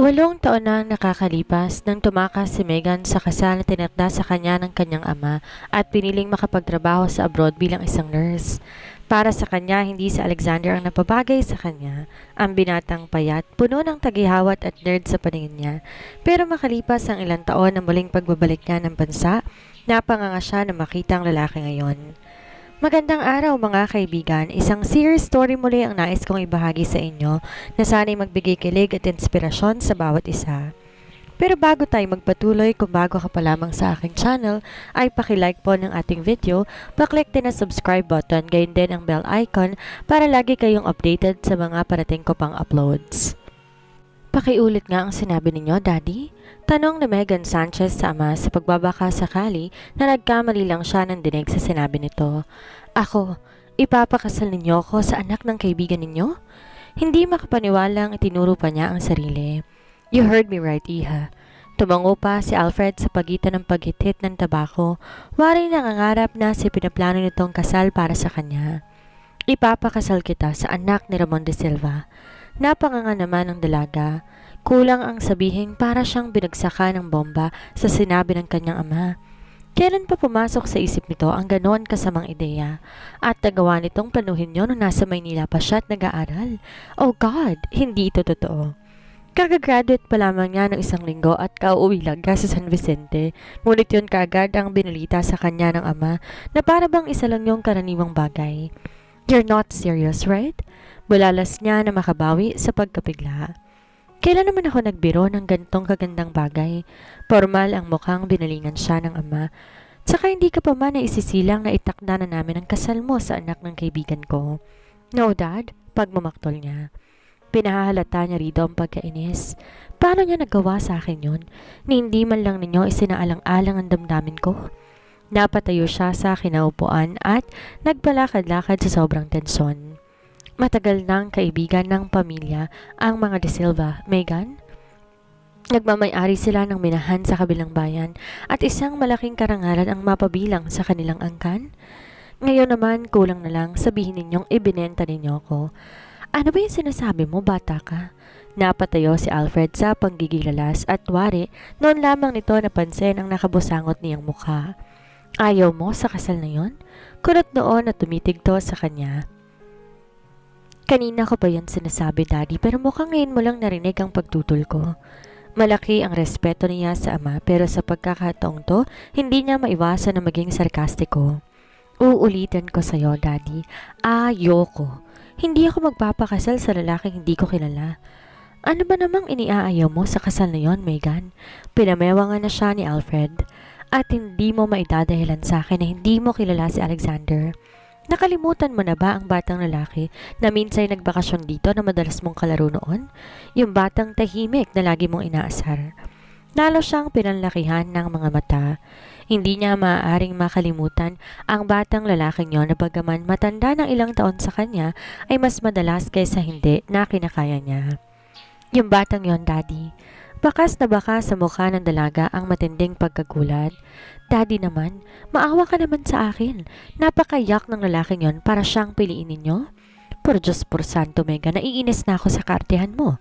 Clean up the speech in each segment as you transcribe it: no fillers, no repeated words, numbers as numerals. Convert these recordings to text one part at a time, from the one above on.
8 taon na ang nakakalipas nang tumakas si Megan sa kasal na tinakda sa kanya ng kanyang ama at piniling makapagtrabaho sa abroad bilang isang nurse. Para sa kanya, hindi si Alexander ang napabagay sa kanya, ang binatang payat, puno ng tagihawat at nerd sa paningin niya. Pero makalipas ang ilang taon na muling pagbabalik niya ng bansa, napanganga siya na makita ang lalaki ngayon. Magandang araw mga kaibigan, isang series story muli ang nais kong ibahagi sa inyo na sana'y magbigay kilig at inspirasyon sa bawat isa. Pero bago tayo magpatuloy, kung bago ka pa lamang sa aking channel, ay pakilike po ng ating video, paklik din ang subscribe button, gayon din ang bell icon para lagi kayong updated sa mga parating ko pang uploads. Pakiulit nga ang sinabi ninyo, Daddy? Tanong ni Megan Sanchez sa ama sa pagbabaka sakali na nagkamali lang siya ng dinig sa sinabi nito. Ako, ipapakasal ninyo ako sa anak ng kaibigan ninyo? Hindi makapaniwalang itinuro pa niya ang sarili. You heard me right, Iha. Tumango pa si Alfred sa pagitan ng paghithit ng tabako. Wari nangangarap na si pinaplano nitong kasal para sa kanya. Ipapakasal kita sa anak ni Ramon de Silva. Napanganga naman ang dalaga. Kulang ang sabihin para siyang binagsakan ng bomba sa sinabi ng kanyang ama. Kailan pa pumasok sa isip nito ang ganoon kasamang ideya? At nagawa nitong planuhin yun nung nasa Maynila pa siya at nag-aaral. Oh God, hindi ito totoo. Kagagraduate pa lamang niya ng 1 linggo at kauuwi lang sa San Vicente. Ngunit yun kaagad ang binalita sa kanya ng ama na para bang isa lang yung karaniwang bagay. You're not serious, right? Bulalas niya na makabawi sa pagkapigla. Kailan naman ako nagbiro ng gantong kagandang bagay? Formal ang mukhang binalingan siya ng ama. Tsaka hindi ka pa man na isisilang na itakda na namin ang kasal mo sa anak ng kaibigan ko. No, Dad, pagmamaktol niya. Pinahahalata niya rito ang pagkainis. Paano niya nagawa sa akin yun? Ni hindi man lang ninyo isinaalang-alang ang damdamin ko? Napatayo siya sa kinaupuan at nagbalakad-lakad sa sobrang tensyon. Matagal nang kaibigan ng pamilya ang mga De Silva, Megan. Nagmamay-ari sila ng minahan sa kabilang bayan at isang malaking karangalan ang mapabilang sa kanilang angkan. Ngayon naman kulang na lang sabihin ninyong ibinenta ninyo ko. Ano ba yung sinasabi mo, bata ka? Napatayo si Alfred sa panggigilalas at wari noon lamang nito napansin ang nakabusangot niyang mukha. Ayaw mo sa kasal na yon? Kunot noon na tumitig to sa kanya. Kanina ko pa yan sinasabi, Daddy, pero mukhang ngayon mo lang narinig ang pagtutol ko. Malaki ang respeto niya sa ama pero sa pagkakataong to, hindi niya maiwasan na maging sarkastiko. Uulitin ko sa'yo, Daddy. Ayoko. Hindi ako magpapakasal sa lalaking hindi ko kilala. Ano ba namang iniaayaw mo sa kasal na yon, Megan? Pinamewangan na siya ni Alfred. At hindi mo maidadahilan sa akin na hindi mo kilala si Alexander. Nakalimutan mo na ba ang batang lalaki na minsay nagbakasyon dito na madalas mong kalaro noon? Yung batang tahimik na lagi mong inaasar. Lalo siyang pinanlakihan ng mga mata. Hindi niya maaaring makalimutan ang batang lalaking yon na bagaman matanda ng ilang taon sa kanya ay mas madalas kaysa hindi na kinakaya niya. Yung batang yon, Daddy. Bakas na baka sa mukha ng dalaga ang matinding pagkagulat. Daddy naman, maawa ka naman sa akin. Napakayak ng lalaking yon para siyang piliin ninyo. Por Diyos por Santo, Mega, naiinis na ako sa kaartehan mo.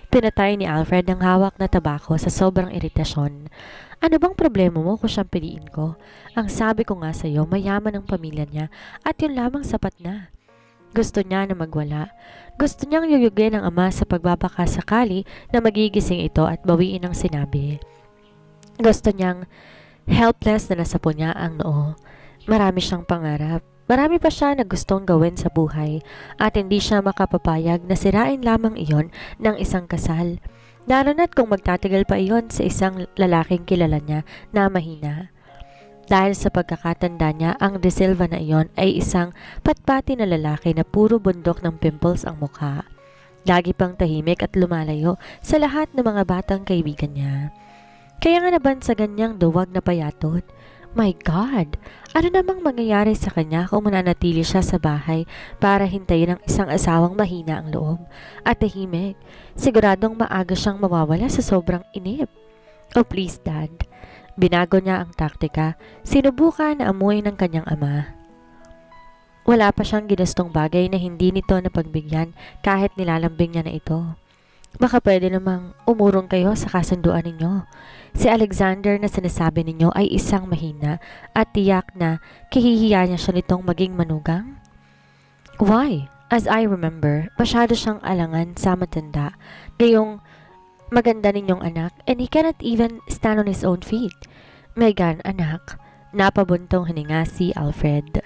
Pinatay ni Alfred ang hawak na tabako sa sobrang iritasyon. Ano bang problema mo kung siyang piliin ko? Ang sabi ko nga sa iyo, mayaman ang pamilya niya at yun lamang sapat na. Gusto niya na magwala. Gusto niyang yuyugin ang ama sa pagbabaka sakali na magigising ito at bawiin ang sinabi. Gusto niyang helpless na nasapo niya ang noo. Marami siyang pangarap. Marami pa siya na gustong gawin sa buhay at hindi siya makapapayag na sirain lamang iyon ng isang kasal. Lalo na't kung magtatagal pa iyon sa isang lalaking kilala niya na mahina. Dahil sa pagkakatanda niya, ang De Silva na iyon ay isang patpati na lalaki na puro bundok ng pimples ang mukha. Lagi pang tahimik at lumalayo sa lahat ng mga batang kaibigan niya. Kaya nga nabansagan niyang duwag na payatot. My God! Ano namang mangyayari sa kanya kung mananatili siya sa bahay para hintayin ang isang asawang mahina ang loob at tahimik? Siguradong maaga siyang mawawala sa sobrang inip. Oh please, Dad. Binago niya ang taktika, sinubukan na amuyin ng kanyang ama. Wala pa siyang ginustong bagay na hindi nito napagbigyan kahit nilalambing niya na ito. Baka pwede namang umurong kayo sa kasunduan ninyo. Si Alexander na sinasabi ninyo ay isang mahina at tiyak na kahihiya niya siya nitong maging manugang. Why? As I remember, masyado siyang alangan sa matanda. Gayong maganda ninyong anak and he cannot even stand on his own feet. Megan, anak, napabuntong hininga si Alfred.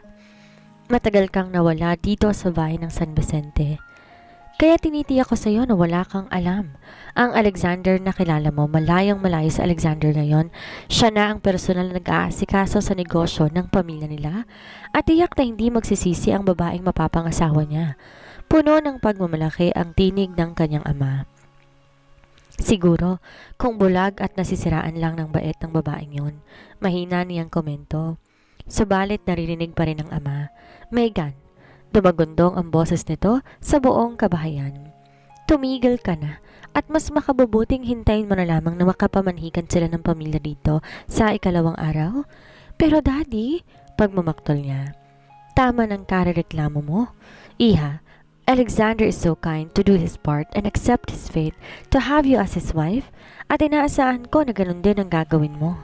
Matagal kang nawala dito sa bahay ng San Vicente. Kaya tinitiyak ko sa iyo na wala kang alam. Ang Alexander na kilala mo, malayong malayo sa Alexander ngayon. Siya na ang personal na nag-aasikaso sa negosyo ng pamilya nila. At tiyak na hindi magsisisi ang babaeng mapapangasawa niya. Puno ng pagmamalaki ang tinig ng kanyang ama. Siguro, kung bulag at nasisiraan lang ng bait ng babaeng yun, mahina niyang komento. Subalit naririnig pa rin ng ama. Megan, dumagundong ang boses nito sa buong kabahayan. Tumigil ka na at mas makabubuting hintayin mo na lamang na makapamanhikan sila ng pamilya dito sa ikalawang araw. Pero daddy, pagmamaktol niya, tama ng karereklamo mo. Iha, Alexander is so kind to do his part and accept his fate to have you as his wife at inaasahan ko na ganun din ang gagawin mo.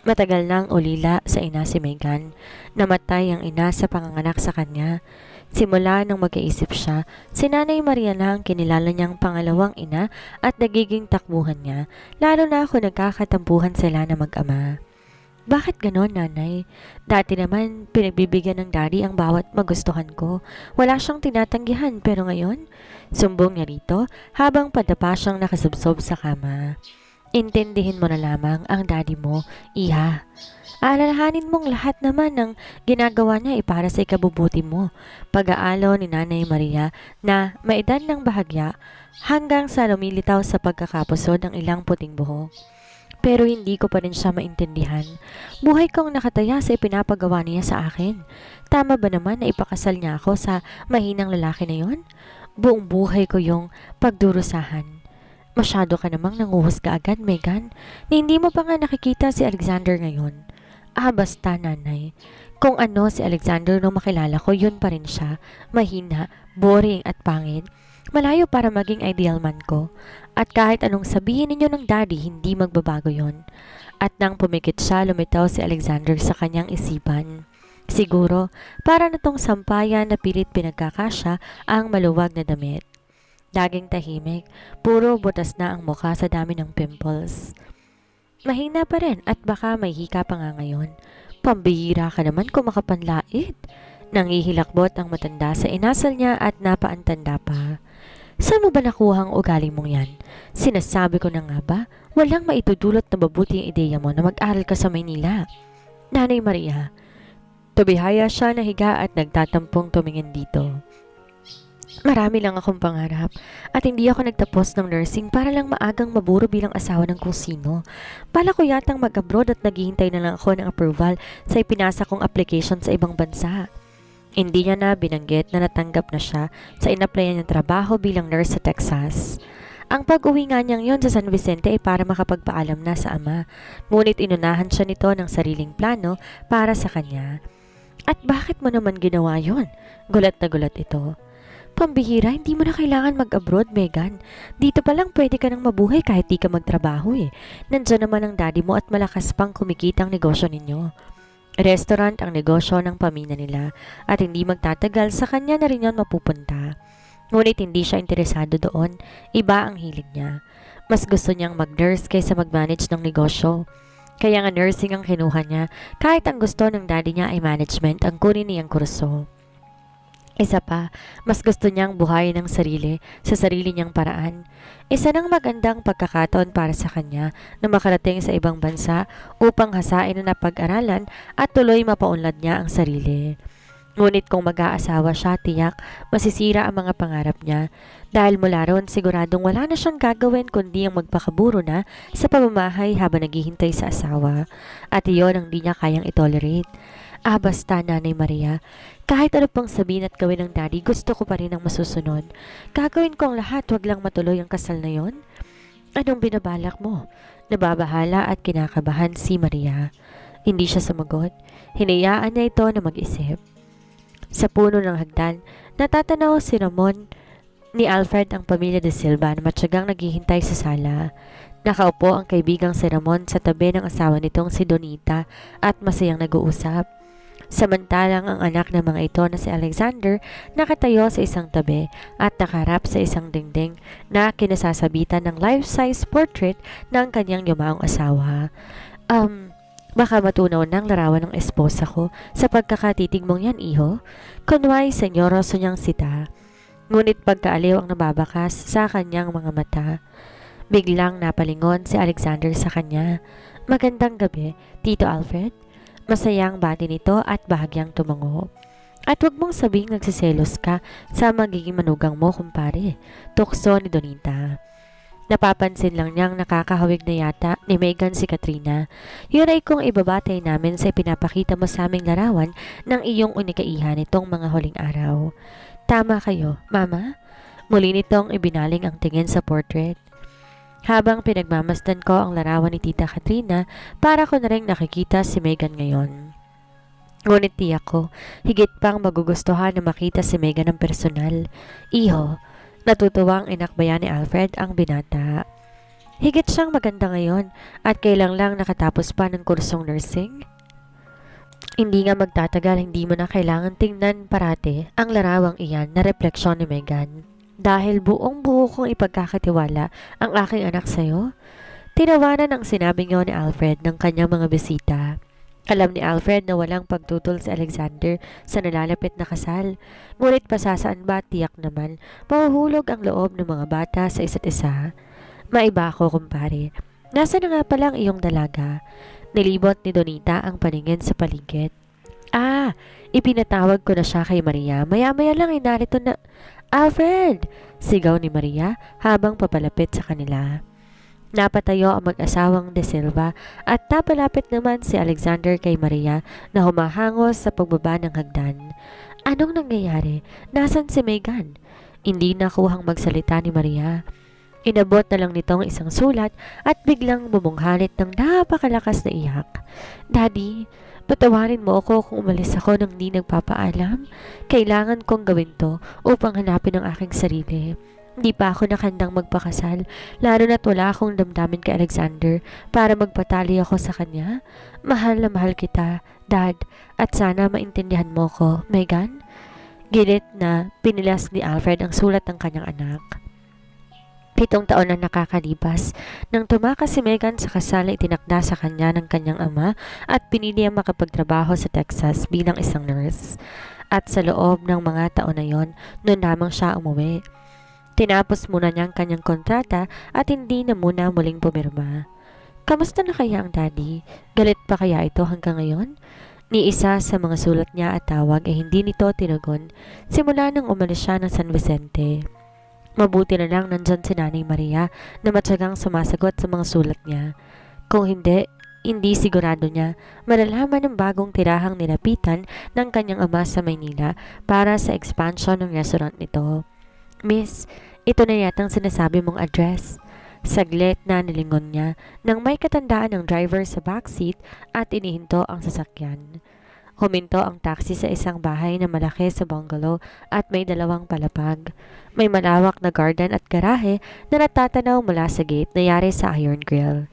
Matagal nang ulila sa ina si Megan. Namatay ang ina sa panganganak sa kanya. Simula nang mag-iisip siya, si Nanay Maria na ang kinilala niyang pangalawang ina at nagiging takbuhan niya, lalo na kung nagkakatampuhan sila na mag-ama. Bakit ganon, Nanay? Dati naman pinagbibigyan ng daddy ang bawat magustuhan ko. Wala siyang tinatanggihan pero ngayon, sumbong niya rito habang padapa siyang nakasubsob sa kama. Intindihin mo na lamang ang daddy mo, iha. Alalahanin mong lahat naman ng ginagawa niya ay para sa ikabubuti mo. Pag-aalo ni Nanay Maria na maedad ng bahagya hanggang sa lumilitaw sa pagkakapusod ng ilang puting buhok. Pero hindi ko pa rin siya maintindihan. Buhay kong nakataya sa ipinapagawa niya sa akin. Tama ba naman na ipakasal niya ako sa mahinang lalaki na yon? Buong buhay ko yung pagdurusahan. Masyado ka namang nanguhusga agad, Megan, na hindi mo pa nga nakikita si Alexander ngayon. Basta, Nanay. Kung ano si Alexander nung makilala ko, yun pa rin siya. Mahina, boring at pangit. Malayo para maging ideal man ko. At kahit anong sabihin ninyo ng daddy, hindi magbabago yon. At nang pumikit siya, lumitaw si Alexander sa kanyang isipan. Siguro, para na tong sampayan na pilit pinagkakasya ang maluwag na damit. Daging tahimik, puro butas na ang mukha sa dami ng pimples. Mahina pa rin at baka may hika pa nga ngayon. Pambihira ka naman kung makapanlait. Nangihilakbot ang matanda sa inasal niya at napaantanda pa. Saan mo ba nakuha ang ugali mong yan? Sinasabi ko na nga ba, walang maitudulot na mabuti ang ideya mo na mag-aral ka sa Maynila. Nanay Maria, tubihaya siya na higa at nagtatampong tumingin dito. Marami lang akong pangarap at hindi ako nagtapos ng nursing para lang maagang maburo bilang asawa ng kung sino. Bala ko yatang mag-abroad at naghihintay na lang ako ng approval sa ipinasa kong application sa ibang bansa. Hindi niya na binanggit na natanggap na siya sa inaplayan niyang trabaho bilang nurse sa Texas. Ang pag-uwi nga niyang yon sa San Vicente ay para makapagpaalam na sa ama, ngunit inunahan siya nito ng sariling plano para sa kanya. At bakit mo naman ginawa yon? Gulat na gulat ito. Pambihira, hindi mo na kailangan mag-abroad, Megan. Dito pa lang pwede ka nang mabuhay kahit di ka magtrabaho eh. Nandiyan naman ang daddy mo at malakas pang kumikita ang negosyo ninyo. Restaurant ang negosyo ng pamilya nila at hindi magtatagal sa kanya na rin yon mapupunta. Ngunit hindi siya interesado doon, iba ang hilig niya. Mas gusto niyang mag-nurse kaysa mag-manage ng negosyo. Kaya nga nursing ang kinuha niya kahit ang gusto ng daddy niya ay management ang kunin niyang kurso. Isa pa, mas gusto niyang buhayin ng sarili sa sarili niyang paraan. Isa ng magandang pagkakataon para sa kanya na makarating sa ibang bansa upang hasain na napag-aralan at tuloy mapaunlad niya ang sarili. Ngunit kung mag-aasawa siya, tiyak, masisira ang mga pangarap niya. Dahil mula roon, siguradong wala na siyang gagawin kundi ang magpakaburo na sa pamamahay habang naghihintay sa asawa. At iyon ang di niya kayang itolerate. Basta, Nanay Maria, kahit ano pang sabihin at gawin ng daddy, gusto ko pa rin ang masusunod. Gagawin ko ang lahat, wag lang matuloy ang kasal na yon. Anong binabalak mo? Nababahala at kinakabahan si Maria. Hindi siya sumagot. Hinayaan niya ito na mag-isip. Sa puno ng hagdan, natatanaw si Ramon ni Alfred ang pamilya de Silva na matyagang naghihintay sa sala. Nakaupo ang kaibigang si Ramon sa tabi ng asawa nitong si Donita at masayang nag-uusap. Samantalang ang anak ng mga ito na si Alexander nakatayo sa isang tabi at nakaharap sa isang dingding na kinasasabitan ng life-size portrait ng kanyang yumaong asawa. Baka matunaw ng larawan ng esposa ko sa pagkakatitig mong yan, iho. Kunway senyoroso niyang sita. Ngunit pagkaaliw ang nababakas sa kanyang mga mata. Biglang napalingon si Alexander sa kanya. Magandang gabi, Tito Alfred. Masayang bati nito at bahagyang tumango. At huwag mong sabing nagsiselos ka sa magiging manugang mo, kumpare. Tukso ni Donita. Napapansin lang niyang nakakahawig na yata ni Megan si Katrina. Yun ay kung ibabatay namin sa ipinapakita mo sa aming larawan ng iyong unikaihan nitong mga huling araw. Tama kayo, Mama. Muli nitong ibinaling ang tingin sa portrait. Habang pinagmamasdan ko ang larawan ni Tita Katrina, para ko na rin nakikita si Megan ngayon. Ngunit tiyak ko, higit pang magugustuhan na makita si Megan ng personal. Iho, natutuwang inakbayan ni Alfred ang binata. Higit siyang maganda ngayon at kailang lang nakatapos pa ng kursong nursing. Hindi nga magtatagal, hindi mo na kailangan tingnan parate ang larawang iyan na refleksyon ni Megan. Dahil buong buo kong ipagkakatiwala ang aking anak sa'yo. Tinawanan ang sinabi niyo ni Alfred ng kanyang mga bisita. Alam ni Alfred na walang pagtutol si Alexander sa nalalapit na kasal. Ngunit pasasaan ba tiyak naman mahuhulog ang loob ng mga bata sa isa't isa. Maiba ako, kumpare. Nasa na nga palang iyong dalaga? Nilibot ni Donita ang paningin sa paligid. Ipinatawag ko na siya kay Maria. Maya-maya lang ay narito na... Alfred! Sigaw ni Maria habang papalapit sa kanila. Napatayo ang mag-asawang De Silva at napalapit naman si Alexander kay Maria na humahangos sa pagbaba ng hagdan. Anong nangyayari? Nasaan si Megan? Hindi nakuhang magsalita ni Maria. Inabot na lang nitong isang sulat at biglang bumunghalit ng napakalakas na iyak. Daddy, patawarin mo ako kung umalis ako nang di nagpapaalam. Kailangan kong gawin to upang hanapin ang aking sarili. Hindi pa ako nakandang magpakasal, lalo na't wala akong damdamin kay Alexander para magpatali ako sa kanya. Mahal na mahal kita, Dad, at sana maintindihan mo ko, Megan. Gilit na pinilas ni Alfred ang sulat ng kanyang anak. 7 taon na nakakalipas nang tumakas si Megan sa kasal na itinakda sa kanya ng kanyang ama at pinili ang makapagtrabaho sa Texas bilang isang nurse. At sa loob ng mga taon na yon, noon lamang siya umuwi. Tinapos muna niya ang kanyang kontrata at hindi na muna muling pumirma. Kamusta na kaya ang daddy? Galit pa kaya ito hanggang ngayon? Ni isa sa mga sulat niya at tawag ay hindi nito tinagon simula nang umalis siya ng San Vicente. Mabuti na lang nandyan si Nanay Maria na matyagang sumasagot sa mga sulat niya. Kung hindi sigurado niya malalaman ng bagong tirahang nilapitan ng kanyang ama sa Maynila para sa expansion ng restaurant nito. Miss, ito na yatang sinasabi mong address. Saglit na nilingon niya nang may katandaan ng driver sa backseat at inihinto ang sasakyan. Huminto ang taxi sa isang bahay na malaki sa bungalow at may 2 palapag. May malawak na garden at garahe na natatanaw mula sa gate na yari sa iron grill.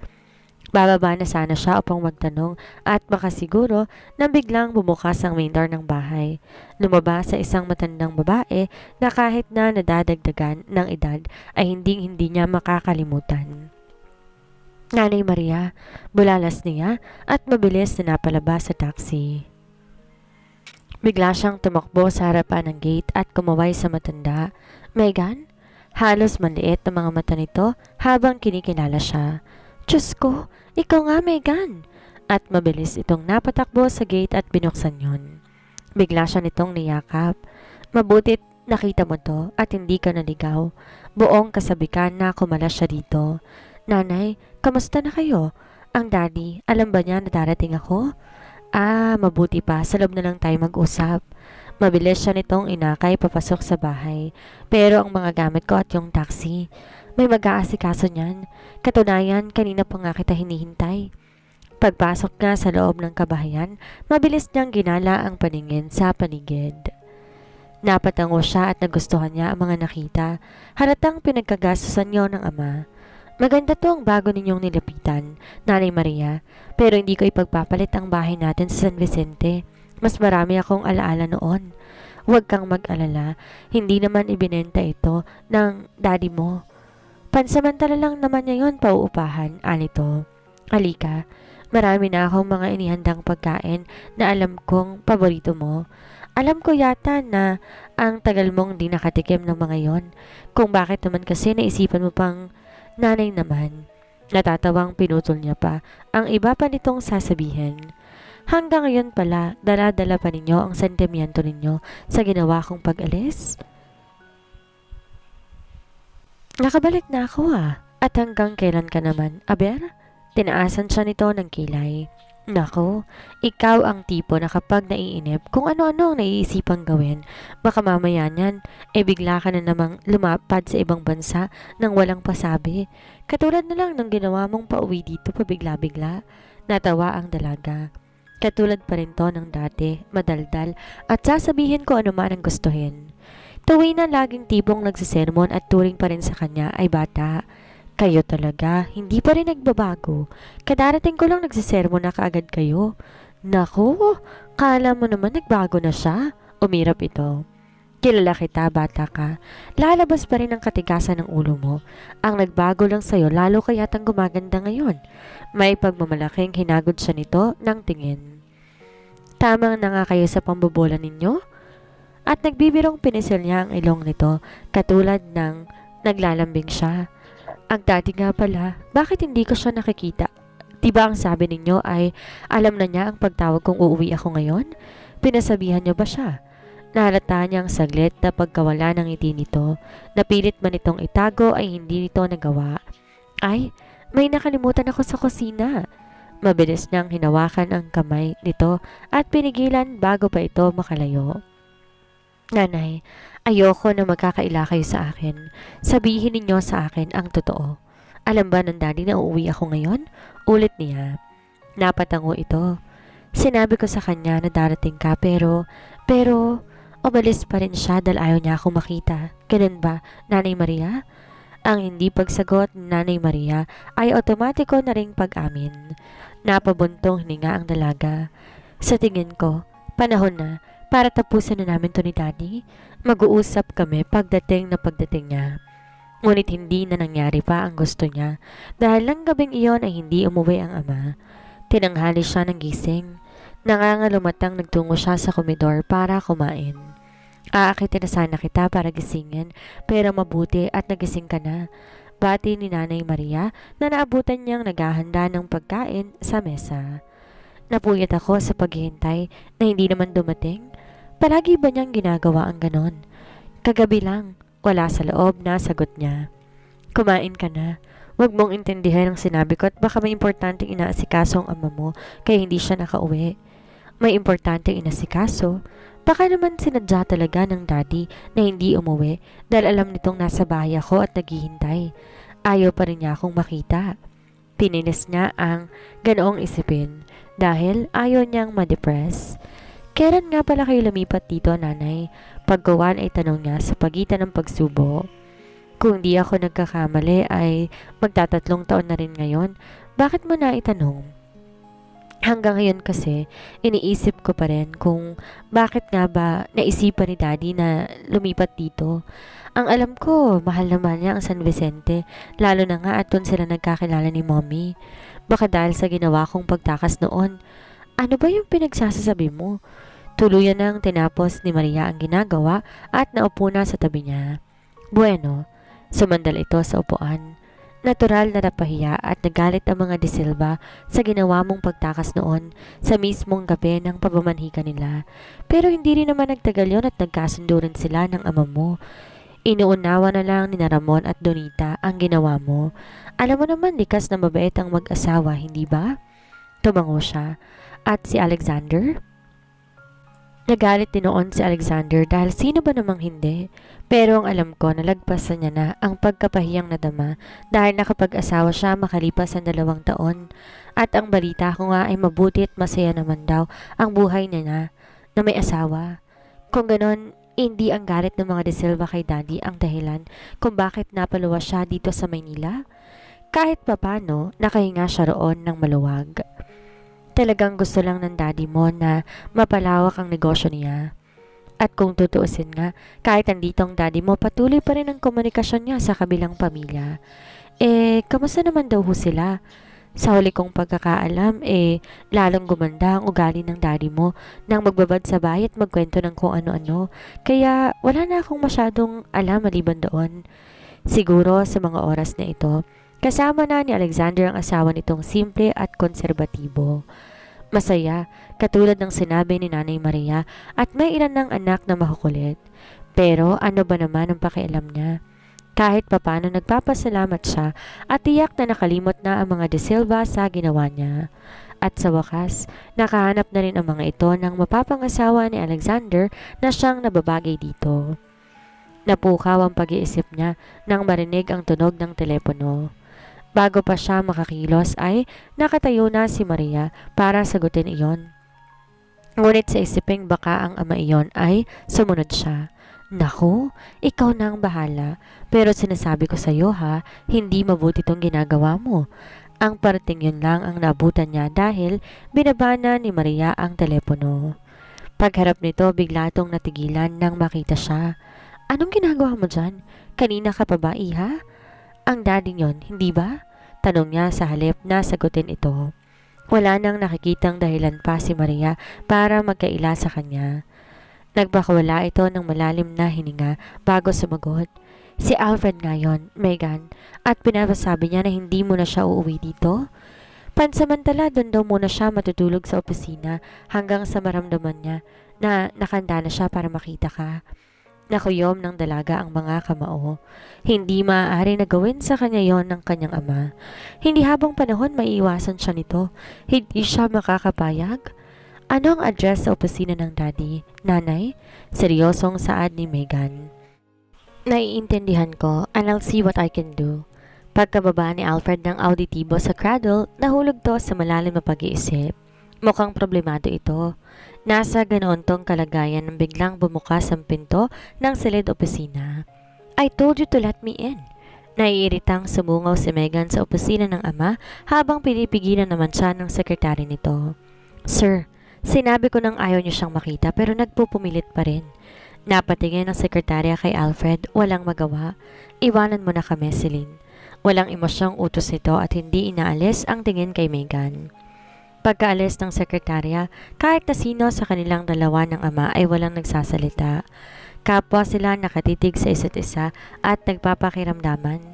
Bababa na sana siya upang magtanong at makasiguro nang biglang bumukas ang main door ng bahay. Lumabas sa isang matandang babae na kahit na nadadagdagan ng edad ay hindi niya makakalimutan. Nanay Maria, bulalas niya at mabilis na napalabas sa taxi. Bigla siyang tumakbo sa harapan ng gate at kumaway sa matanda. Megan? Halos maliit ang mga mata nito habang kinikilala siya. Diyos ko, ikaw nga, Megan! At mabilis itong napatakbo sa gate at binuksan yon. Bigla siya nitong niyakap. Mabutit nakita mo to at hindi ka naligaw. Buong kasabikan na kumalas siya dito. Nanay, kamusta na kayo? Ang daddy, alam ba niya na darating ako? Mabuti pa, sa loob na lang tayo mag-usap. Mabilis siya nitong inakay papasok sa bahay. Pero ang mga gamit ko at yung taxi, may mag-aasikaso niyan. Katunayan, kanina pa nga kita hinihintay. Pagpasok nga sa loob ng kabahayan, mabilis niyang ginala ang paningin sa paligid. Napatango siya at nagustuhan niya ang mga nakita. Halatang pinagkagastusan niyo ng ama. Maganda to ang bago ninyong nilapitan, Nanay Maria, pero hindi ko ipagpapalit ang bahay natin sa San Vicente. Mas marami akong alaala noon. Huwag kang mag-alala, hindi naman ibinenta ito ng daddy mo. Pansamantala lang naman niya yun pauupahan, anito. Halika, marami na akong mga inihandang pagkain na alam kong paborito mo. Alam ko yata na ang tagal mong di nakatikim ng mga yon. Kung bakit naman kasi naisipan mo pang nanay naman. Natatawang pinutol niya pa ang iba pa nitong sasabihin. Hanggang ngayon pala, dala-dala pa ninyo ang sentimiento ninyo sa ginawa kong pag-alis? Nakabalik na ako At hanggang kailan ka naman, Aber? Tinaasan siya nito ng kilay. Nako, ikaw ang tipo na kapag naiinip kung ano-ano ang naiisipang gawin, baka mamaya niyan, bigla ka na namang lumapad sa ibang bansa nang walang pasabi. Katulad na lang ng ginawa mong pauwi dito pabigla-bigla. Natawa ang dalaga. Katulad pa rin to ng dati, madaldal at sasabihin ko ano man ang gustuhin. Tuwi na laging tipong nagsisermon at turing pa rin sa kanya ay bata. Kayo talaga, hindi pa rin nagbabago. Kadarating ko lang nagsisermon na kaagad kayo. Naku, kala mo naman nagbago na siya. Umirap ito. Kilala kita, bata ka. Lalabas pa rin ang katigasan ng ulo mo. Ang nagbago lang sa'yo, lalo kayatang gumaganda ngayon. May pagmamalaking hinagod siya nito ng tingin. Tamang na nga kayo sa pambobola ninyo? At nagbibirong pinisil niya ang ilong nito, katulad ng naglalambing siya. Ang dati nga pala, bakit hindi ko siya nakikita? Diba ang sabi ninyo ay alam na niya ang pagtawag kung uuwi ako ngayon? Pinasabihan niyo ba siya? Nahalata niya ang saglit na pagkawala ng ngiti nito. Napilit man itong itago ay hindi nito nagawa. Ay, may nakalimutan ako sa kusina. Mabilis niyang hinawakan ang kamay nito at pinigilan bago pa ito makalayo. Nanay, ayoko na magkakaila kayo sa akin. Sabihin ninyo sa akin ang totoo. Alam ba ng daddy na uuwi ako ngayon? Ulit niya. Napatango ito. Sinabi ko sa kanya na darating ka pero umalis pa rin siya dahil ayaw niya akong makita. Ganun ba, Nanay Maria? Ang hindi pagsagot ni Nanay Maria ay otomatiko na ring pag-amin. Napabuntong hininga ang dalaga. Sa tingin ko, panahon na para tapusin na namin to ni Daddy. Mag-uusap kami pagdating niya. Ngunit hindi na nangyari pa ang gusto niya dahil lang gabing iyon ay hindi umuwi ang ama. Tinanghali siya ng gising. Nangangalumatang nagtungo siya sa komedor para kumain. Aakitin na sana kita para gisingin pero mabuti at nagising ka na. Bati ni Nanay Maria na naabutan niyang naghahanda ng pagkain sa mesa. Napuyat ako sa paghihintay na hindi naman dumating. Palagi ba niyang ginagawa ang ganon? Kagabi lang, wala sa loob na sagot niya. Kumain ka na. Huwag mong intindihan ang sinabi ko at baka may importanteng inaasikaso ang ama mo kaya hindi siya nakauwi. May importanteng inasikaso? Baka naman sinadya talaga ng daddy na hindi umuwi dahil alam nitong nasa bahay ako at naghihintay. Ayaw pa rin niya akong makita. Pininis niya ang ganoong isipin dahil ayaw niyang ma-depress. Kailan nga pala kayo lumipat dito, Nanay? Paggawan ay tanong niya sa pagitan ng pagsubo. Kung di ako nagkakamali ay magtatatlong taon na rin ngayon. Bakit mo na itanong? Hanggang ngayon kasi, iniisip ko pa rin kung bakit nga ba naisipan ni Daddy na lumipat dito. Ang alam ko, mahal naman niya ang San Vicente, lalo na nga at doon sila nagkakilala ni Mommy. Baka dahil sa ginawa kong pagtakas noon. Ano ba yung pinagsasasabi mo? Tuluyan nang tinapos ni Maria ang ginagawa at naupo na sa tabi niya. Bueno, sumandal ito sa upuan. Natural na napahiya at nagalit ang mga De Silva sa ginawa mong pagtakas noon sa mismong gabi ng pabamanhikan nila. Pero hindi rin naman nagtagal yon at nagkasundo rin sila ng ama mo. Inuunawa na lang ni Ramon at Donita ang ginawa mo. Alam mo naman likas na mabait ang mag-asawa, hindi ba? Tumango siya. At si Alexander? Nagalit din noon si Alexander dahil sino ba namang hindi? Pero ang alam ko nalagpasan niya na ang pagkapahiyang nadama dahil nakapag-asawa siya makalipas ang 2 taon. At ang balita ko nga ay mabuti at masaya naman daw ang buhay niya na may asawa. Kung ganon, Hindi ang galit ng mga De Silva kay Daddy ang dahilan kung bakit napaluwas siya dito sa Maynila. Kahit papano, nakahinga siya roon ng maluwag. Talagang gusto lang ng Daddy mo na mapalawak ang negosyo niya. At kung tutuusin nga, kahit andito ang Daddy mo, patuloy pa rin ang komunikasyon niya sa kabilang pamilya. Kamusta naman daw ho sila? Sa huli kong pagkakaalam, lalong gumanda ang ugali ng Daddy mo nang magbabad sa bahay at magkwento ng kung ano-ano. Kaya wala na akong masyadong alam maliban doon. Siguro sa mga oras na ito, kasama na ni Alexander ang asawa nitong simple at konserbatibo. Masaya, katulad ng sinabi ni Nanay Maria, at may ilan ng anak na makukulit. Pero ano ba naman ang pakialam niya? Kahit papano nagpapasalamat siya at tiyak na nakalimot na ang mga De Silva sa ginawa niya. At sa wakas, nakahanap na rin ang mga ito ng mapapangasawa ni Alexander na siyang nababagay dito. Napukaw ang pag-iisip niya nang marinig ang tunog ng telepono. Bago pa siya makakilos ay nakatayo na si Maria para sagutin iyon. Ngunit sa isiping baka ang ama iyon ay sumunod siya. Naku, ikaw na ang bahala. Pero sinasabi ko sa iyo ha, hindi mabuti tong ginagawa mo. Ang parating yun lang ang naabutan niya dahil binabana ni Maria ang telepono. Pagharap nito, bigla itong natigilan nang makita siya. Anong ginagawa mo dyan? Kanina ka pa ba, iha? Ang daddy yon, hindi ba? Tanong niya sa halip na sagutin ito. Wala nang nakikitang dahilan pa si Maria para magkaila sa kanya. Nagbakawala ito ng malalim na hininga bago sumagot. Si Alfred ngayon, Megan, at pinapasabi niya na hindi mo na siya uuwi dito. Pansamantala, doon daw muna siya matutulog sa opisina hanggang sa maramdaman niya na nakanda na siya para makita ka. Nakuyom ng dalaga ang mga kamao. Hindi maaari na gawin sa kanya yon ng kanyang ama. Hindi habang panahon maiiwasan siya nito. Hindi siya makakapayag. Ano ang address sa opisina ng daddy? Nanay? Seryosong saad ni Megan. Naiintindihan ko and I'll see what I can do. Pagkababa ni Alfred ng auditibo sa cradle, nahulog to sa malalim na pag-iisip. Mukhang problemado ito. Nasa ganoon tong kalagayan nang biglang bumukas ang pinto ng silid opisina. I told you to let me in. Naiiritang sumungaw si Megan sa opisina ng ama habang pinipigilan naman siya ng sekretary nito. Sir, sinabi ko nang ayaw niyo siyang makita pero nagpupumilit pa rin. Napatingin ang sekretarya kay Alfred, walang magawa. Iwanan mo na kami, Celine. Walang emosyong utos nito at hindi inaalis ang tingin kay Megan. Pagkaalis ng sekretarya, kahit na sino sa kanilang dalawa ng ama ay walang nagsasalita. Kapwa sila nakatitig sa isa't isa at nagpapakiramdaman.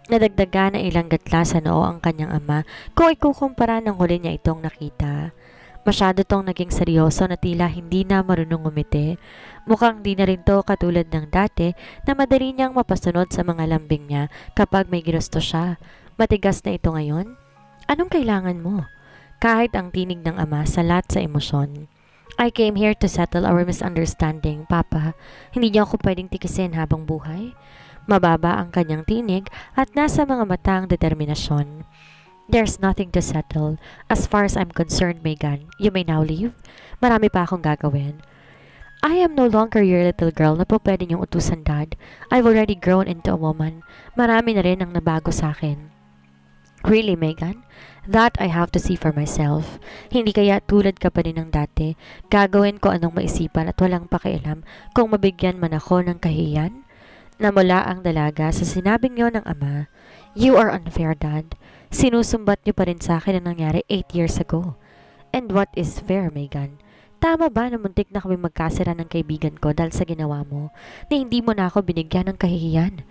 Nadagdagan ng ilang gatla sa noo ang kanyang ama kung ikukumpara ng huli niya itong nakita. Masyado tong naging seryoso na tila hindi na marunong umiti. Mukhang di na rin to katulad ng dati na madali niyang mapasunod sa mga lambing niya kapag may ginusto siya. Matigas na ito ngayon? Anong kailangan mo? Kahit ang tinig ng ama salat sa emosyon. I came here to settle our misunderstanding, Papa. Hindi niyo ako pwedeng tikisin habang buhay. Mababa ang kanyang tinig at nasa mga mata ang determinasyon. There's nothing to settle. As far as I'm concerned, Megan, you may now leave. Marami pa akong gagawin. I am no longer your little girl na po pwede niyong utusan, Dad. I've already grown into a woman. Marami na rin ang nabago sa akin. Really, Megan? That I have to see for myself. Hindi kaya tulad ka pa rin ng dati, gagawin ko anong maisipan at walang pakialam kung mabigyan man ako ng kahiyan? Namula ang dalaga sa sinabing yon ng ama. You are unfair, Dad. Sinusumbat niyo pa rin sa akin ang nangyari 8 years ago. And what is fair, Megan? Tama ba na muntik na kami magkasira ng kaibigan ko dahil sa ginawa mo na hindi mo na ako binigyan ng kahihiyan?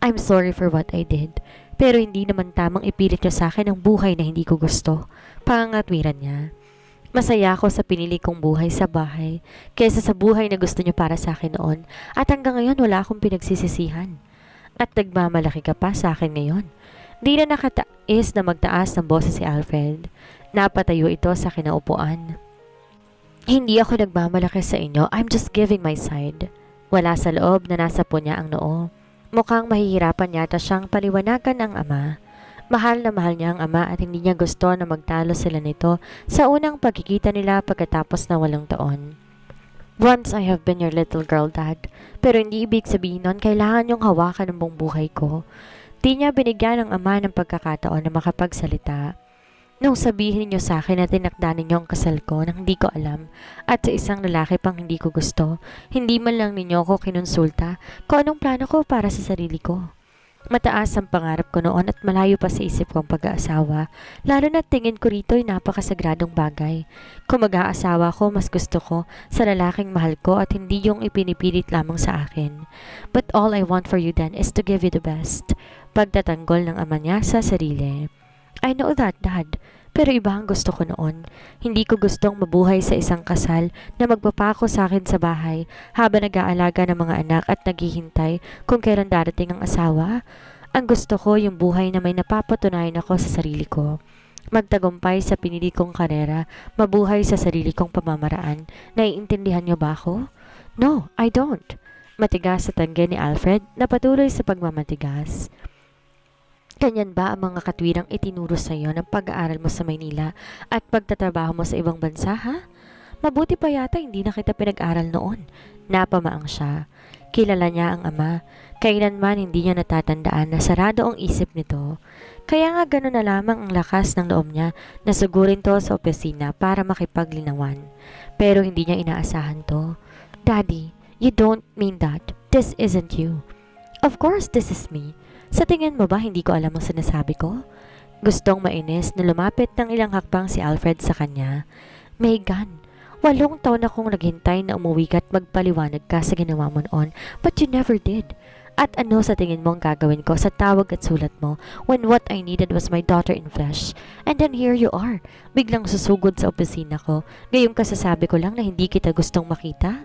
I'm sorry for what I did. Pero hindi naman tamang ipilit niyo sa akin ang buhay na hindi ko gusto. Pangangatwiran niya. Masaya ako sa pinili kong buhay sa bahay kaysa sa buhay na gusto niyo para sa akin noon at hanggang ngayon wala akong pinagsisisihan. At nagmamalaki ka pa sa akin ngayon. Di na nakataas na magtaas ng boses si Alfred. Napatayo ito sa kinaupuan. Hindi ako nagmamalaki sa inyo. I'm just giving my side. Wala sa loob na nasa po niya ang noo. Mukhang mahihirapan yata siyang paliwanagan ang ama. Mahal na mahal niya ang ama at hindi niya gusto na magtalo sila nito sa unang pagkikita nila pagkatapos ng 8 taon. Once I have been your little girl, Dad. Pero hindi ibig sabihin nun kailangan yung hawakan ng buong buhay ko. Di niya binigyan ng ama ng pagkakataon na makapagsalita. Nung sabihin niyo sa akin na tinakda ninyo ang kasal ko nang hindi ko alam at sa isang lalaki pang hindi ko gusto, hindi man lang ninyo ako kinonsulta kung anong plano ko para sa sarili ko. Mataas ang pangarap ko noon at malayo pa sa isip kong pag-aasawa, lalo na tingin ko rito ay napakasagradong bagay. Kung mag-aasawa ko, mas gusto ko sa lalaking mahal ko at hindi yung ipinipilit lamang sa akin. But all I want for you then is to give you the best. Pagtatanggol ng ama niya sa sarili. I know that, Dad. Pero iba ang gusto ko noon. Hindi ko gustong mabuhay sa isang kasal na magpapako sa akin sa bahay habang nag-aalaga ng mga anak at naghihintay kung kailan darating ang asawa. Ang gusto ko yung buhay na may napapatunayan ako sa sarili ko. Magtagumpay sa pinili kong karera, mabuhay sa sarili kong pamamaraan. Naiintindihan niyo ba ako? No, I don't. Matigas sa tangge ni Alfred na patuloy sa pagmamatigas. Ganyan ba ang mga katwirang itinuro sa iyo ng pag-aaral mo sa Maynila at pagtatrabaho mo sa ibang bansa, ha? Mabuti pa yata hindi na kita pinag-aral noon. Napamaang siya. Kilala niya ang ama. Kailanman hindi niya natatandaan na sarado ang isip nito. Kaya nga gano'n na lamang ang lakas ng loob niya na sugurin to sa opisina para makipaglinawan. Pero hindi niya inaasahan to. Daddy, you don't mean that. This isn't you. Of course, this is me. Sa tingin mo ba hindi ko alam ang sinasabi ko? Gustong mainis na lumapit ng ilang hakbang si Alfred sa kanya. Megan, 8 taon akong naghintay na umuwi ka at magpaliwanag ka sa ginawa mo noon, but you never did. At ano sa tingin mo ang gagawin ko sa tawag at sulat mo when what I needed was my daughter in flesh? And then here you are, biglang susugod sa opisina ko, ngayong kasasabi ko lang na hindi kita gustong makita?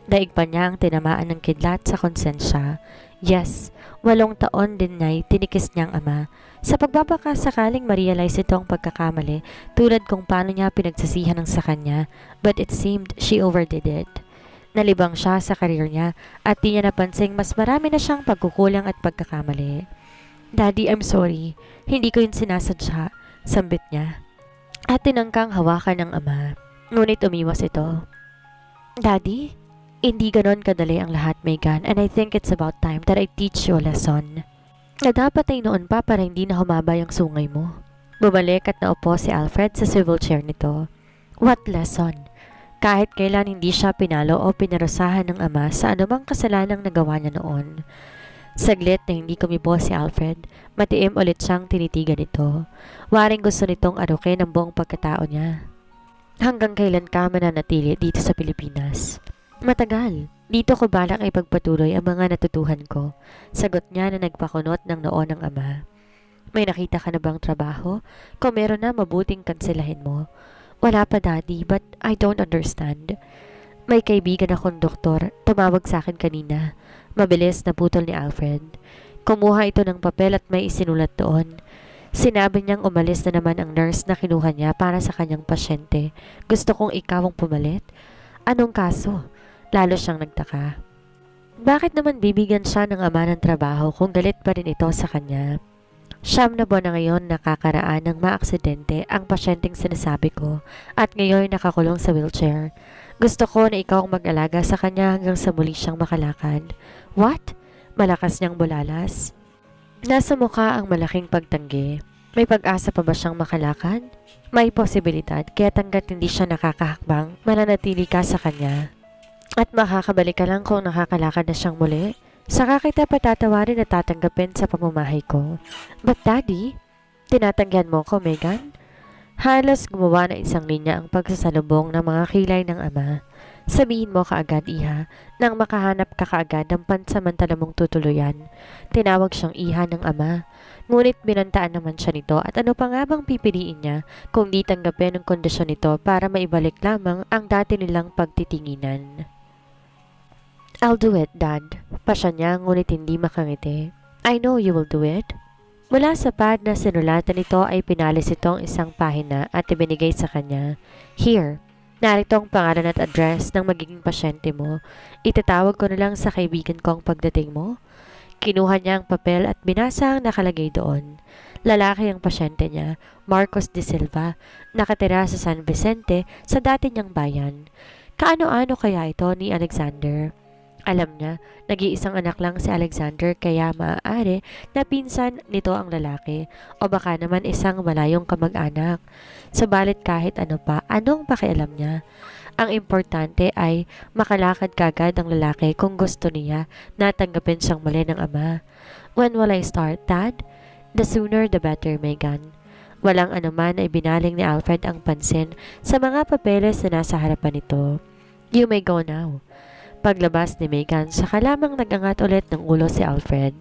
Daig pa niya ang tinamaan ng kidlat sa konsensya. Yes, 8 taon din na'y tinikis niyang ama. Sa pagbabaka sakaling ma-realize ito ang pagkakamali, tulad kung paano niya pinagsisihan ng sa kanya, but it seemed she overdid it. Nalibang siya sa karir niya at di niya napansing mas marami na siyang pagkukulang at pagkakamali. Daddy, I'm sorry. Hindi ko yun sinasadya, sambit niya. At tinangkang hawakan ng ama. Ngunit umiwas ito. Daddy? Hindi ganon kadali ang lahat, Megan, and I think it's about time that I teach you a lesson. Na dapat ay noon pa para hindi na humaba yung sungay mo. Bumalik at naupo si Alfred sa swivel chair nito. What lesson? Kahit kailan hindi siya pinalo o pinarusahan ng ama sa anumang kasalanang nagawa niya noon. Saglit na hindi kumibo si Alfred, matiim ulit siyang tinitigan nito. Waring gusto nitong arukin ang buong pagkatao niya. Hanggang kailan ka mananatili dito sa Pilipinas? Matagal. Dito ko balak ay pagpatuloy ang mga natutuhan ko. Sagot niya na nagpakunot ng noo ng ama. May nakita ka na bang trabaho? Kung meron na, mabuting kanselahin mo. Wala pa, Daddy, but I don't understand. May kaibigan akong doktor, tumawag sa akin kanina. Mabilis na putol ni Alfred. Kumuha ito ng papel at may isinulat doon. Sinabi niyang umalis na naman ang nurse na kinuha niya para sa kanyang pasyente. Gusto kong ikaw ang pumalit? Anong kaso? Lalo siyang nagtaka. Bakit naman bibigyan siya ng ama ng trabaho kung galit pa rin ito sa kanya? 9 na buwan na ngayon nakakaraan ng maaksidente ang pasyenteng sinasabi ko at ngayon nakakulong sa wheelchair. Gusto ko na ikaw ang mag-alaga sa kanya hanggang sa muli siyang makalakad. What? Malakas niyang bulalas. Nasa mukha ang malaking pagtanggi. May pag-asa pa ba siyang makalakad? May posibilidad kaya hanggat hindi siya nakakahakbang, mananatili ka sa kanya. At makakabalik ka lang kung nakakalakad na siyang muli. Saka kita patatawarin at tatanggapin sa pamamahay ko. But Daddy, tinatanggihan mo ko, Megan? Halos gumawa ng isang linya ang pagsasalubong ng mga kilay ng ama. Sabihin mo kaagad, iha, nang makahanap ka kaagad ng pansamantala mong tutuluyan. Tinawag siyang iha ng ama. Ngunit binantaan naman siya nito at ano pa nga bang pipiliin niya kung di tanggapin ang kondisyon nito para maibalik lamang ang dati nilang pagtitinginan. I'll do it, Dad. Pasya niya ngunit hindi makangiti. I know you will do it. Mula sa pad na sinulatan nito ay pinalis itong isang pahina at ibinigay sa kanya. Here, narito ang pangalan at address ng magiging pasyente mo. Itatawag ko na lang sa kaibigan ko ang pagdating mo. Kinuha niya ang papel at binasa ang nakalagay doon. Lalaki ang pasyente niya, Marcos de Silva, nakatira sa San Vicente sa dati niyang bayan. Kaano-ano kaya ito ni Alexander? Alam niya, nag-iisang anak lang si Alexander kaya maaari na pinsan nito ang lalaki o baka naman isang malayong kamag-anak. Subalit kahit ano pa, anong pakialam niya? Ang importante ay makalakad kagad ang lalaki kung gusto niya na tanggapin siyang mali ng ama. When will I start, Dad? The sooner the better, Megan. Walang anuman ay binaling ni Alfred ang pansin sa mga papeles na nasa harapan nito. You may go now. Paglabas ni Megan, saka lamang nagangat ulit ng ulo si Alfred.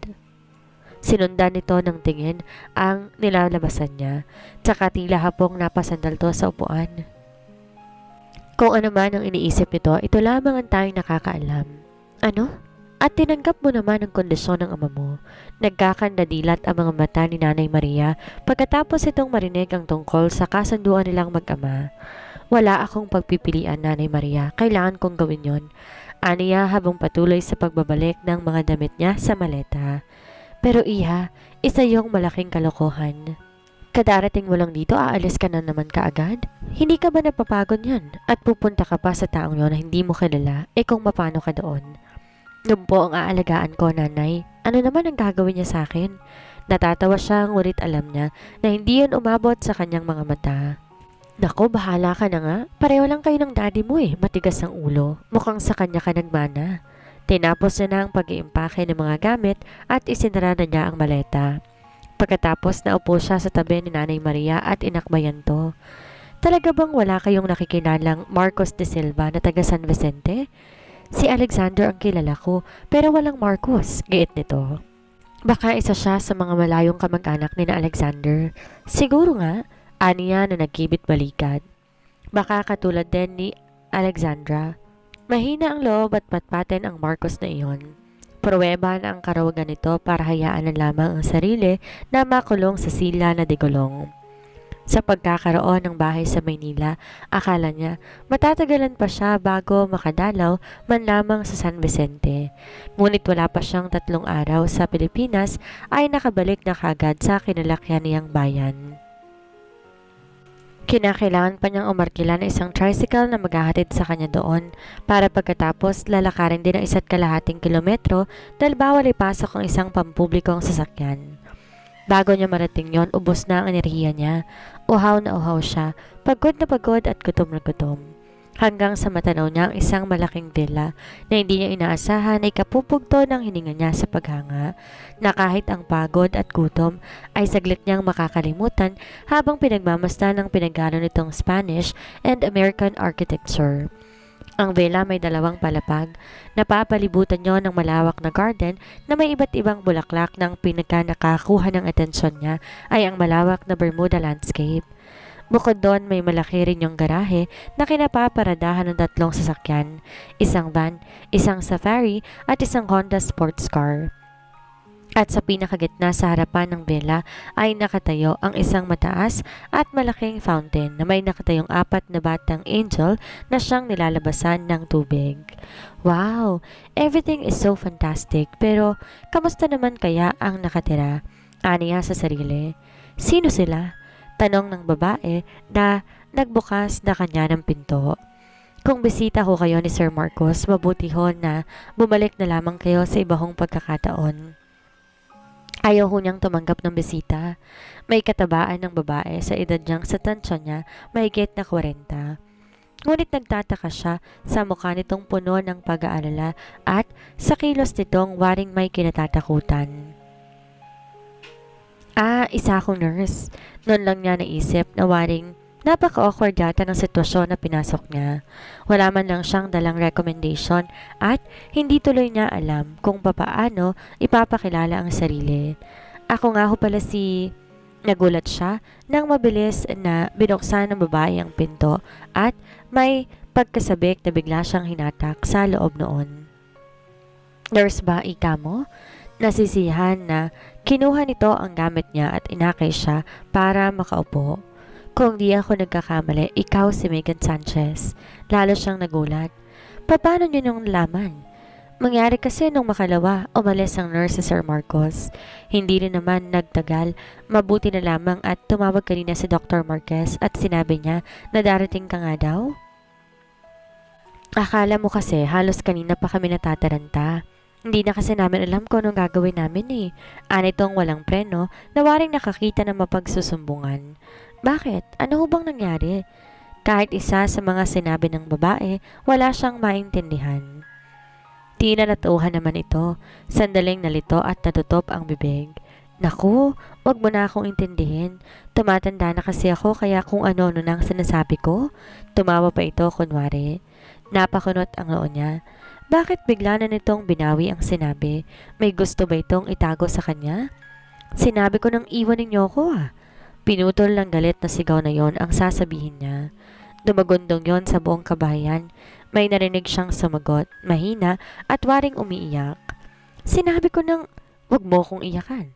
Sinundan nito ng tingin ang nilalabasan niya, tsaka tila hapong napasandal to sa upuan. Kung ano man ang iniisip nito, ito lamang ang tayong nakakaalam. Ano? At tinanggap mo naman ang kondisyon ng ama mo. Nagkakandadilat ang mga mata ni Nanay Maria pagkatapos itong marinig ang tungkol sa kasunduan nilang mag-ama. Wala akong pagpipilian, Nanay Maria. Kailangan kong gawin yon. Aniya habang patuloy sa pagbabalik ng mga damit niya sa maleta. Pero iha, isa yung malaking kalokohan. Kadarating mo lang dito, aalis ka na naman kaagad? Hindi ka ba napapagod yan? At pupunta ka pa sa taong yon na hindi mo kilala, kung mapano ka doon? Noon po ang aalagaan ko, Nanay. Ano naman ang gagawin niya sa akin? Natatawa siya, ngunit alam niya na hindi yun umabot sa kanyang mga mata. Nako, bahala ka na nga. Pareho lang kayo ng daddy mo matigas ang ulo. Mukhang sa kanya ka nagmana. Tinapos niya na ang pag-iimpake ng mga gamit at isinara na niya ang maleta. Pagkatapos naupo siya sa tabi ni Nanay Maria at inakbayan to. Talaga bang wala kayong nakikilalang Marcos de Silva na taga San Vicente? Si Alexander ang kilala ko pero walang Marcos, giit nito. Baka isa siya sa mga malayong kamag-anak ni na Alexander. Siguro nga. Aniya na nagkibit balikat. Baka katulad din ni Alexandra. Mahina ang loob at patpatin ang Marcos na iyon. Pruweba na ang karawagan nito para hayaan na lamang ang sarili na makulong sa sila na digulong. Sa pagkakaroon ng bahay sa Maynila, akala niya matatagalan pa siya bago makadalaw man lamang sa San Vicente. Ngunit wala pa siyang 3 araw sa Pilipinas ay nakabalik na kagad sa kinalakyan niyang bayan. Kinakailangan pa niyang umarkila ng isang tricycle na maghahatid sa kanya doon para pagkatapos lalakarin din ang 1.5 kilometro dahil bawal ipasok ang isang pampublikong sasakyan. Bago niya marating yon, ubos na ang enerhiya niya. Uhaw na uhaw siya, pagod na pagod at gutom na gutom. Hanggang sa matanaw niya ang isang malaking villa na hindi niya inaasahan ay kapupugto ng hininga niya sa paghanga na kahit ang pagod at gutom ay saglit niyang makakalimutan habang pinagmamasdan ng pinagano nitong Spanish and American architecture. Ang villa may 2 palapag. Napapalibutan niyo ng malawak na garden na may iba't ibang bulaklak ng pinagkanakakuha ng atensyon niya ay ang malawak na Bermuda landscape. Bukod doon, may malaki rin yung garahe na kinapaparadahan ng 3 sasakyan, isang van, isang safari at isang Honda sports car. At sa pinakagitna sa harapan ng villa ay nakatayo ang isang mataas at malaking fountain na may nakatayong 4 na batang angel na siyang nilalabasan ng tubig. Wow! Everything is so fantastic, pero kamusta naman kaya ang nakatira? Aniya sa sarili. Sino sila? Tanong ng babae na nagbukas na kanya ng pinto. Kung bisita ho kayo ni Sir Marcos, mabuti ho na bumalik na lamang kayo sa ibang pagkakataon. Ayaw ho niyang tumanggap ng bisita. May katabaan ng babae sa edad niyang sa tansya niya, mahigit na 40. Ngunit nagtataka siya sa mukha nitong puno ng pag-aalala at sa kilos nitong waring may kinatatakutan. Isa akong nurse. Noon lang niya naisip na waring napaka-awkward yata ng sitwasyon na pinasok niya. Wala man lang siyang dalang recommendation at hindi tuloy niya alam kung papaano ipapakilala ang sarili. Ako nga ho pala si... Nagulat siya nang mabilis na binuksan ng babae ang pinto at may pagkasabik na bigla siyang hinatak sa loob noon. Nurse ba ika mo? Nasisiyahan na kinuha nito ang gamit niya at inakay siya para makaupo. Kung di ako nagkakamali, ikaw si Megan Sanchez. Lalo siyang nagulat. Paano niyo nung nalaman? Mangyari kasi nung makalawa, umalis ang nurse si Sir Marcos. Hindi rin naman nagtagal, mabuti na lamang at tumawag kanina si Dr. Marquez at sinabi niya na darating ka nga daw. Akala mo kasi halos kanina pa kami natataranta. Hindi na kasi namin alam kung anong gagawin namin eh. Anitong walang preno na waring nakakita ng mapagsusumbungan. Bakit? Ano ho bang nangyari? Kahit isa sa mga sinabi ng babae, wala siyang maintindihan. Tinanatuhan naman ito. Sandaling nalito at natutop ang bibig. Naku, wag mo na akong intindihin. Tumatanda na kasi ako kaya kung ano-ano nang sinasabi ko. Tumawa pa ito kunwari. Napakunot ang noo niya. Bakit bigla na nitong binawi ang sinabi? May gusto ba itong itago sa kanya? Sinabi ko nang iwan ninyo ko ah. Pinutol ng galit na sigaw na yon ang sasabihin niya. Dumagundong yon sa buong kabahayan. May narinig siyang sumagot, mahina at waring umiiyak. Sinabi ko nang, wag mo kong iyakan.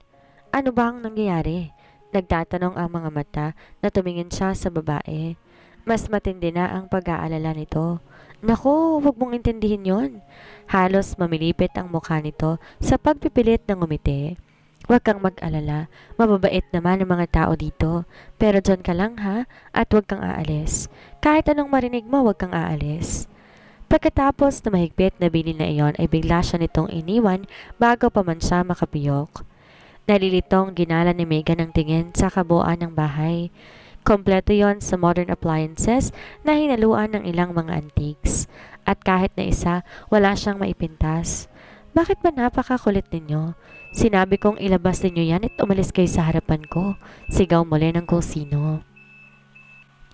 Ano ba ang nangyayari? Nagtatanong ang mga mata na tumingin siya sa babae. Mas matindi na ang pag-aalala nito. Naku, wag mong intindihin yon. Halos mamilipit ang mukha nito sa pagpipilit ng ngumiti. Huwag kang mag-alala, mababait naman ang mga tao dito. Pero dyan ka lang ha, at huwag kang aalis. Kahit anong marinig mo, huwag kang aalis. Pagkatapos na mahigpit na bilin na iyon ay bigla siya nitong iniwan bago pa man siya makapiyok. Nalilitong ginala ni Megan ang tingin sa kabuuan ng bahay. Kompleto yon sa modern appliances na hinaluan ng ilang mga antiques. At kahit na isa, wala siyang maipintas. Bakit ba napakakulit ninyo? Sinabi kong ilabas ninyo yan at umalis kayo sa harapan ko. Sigaw muli ng kung sino.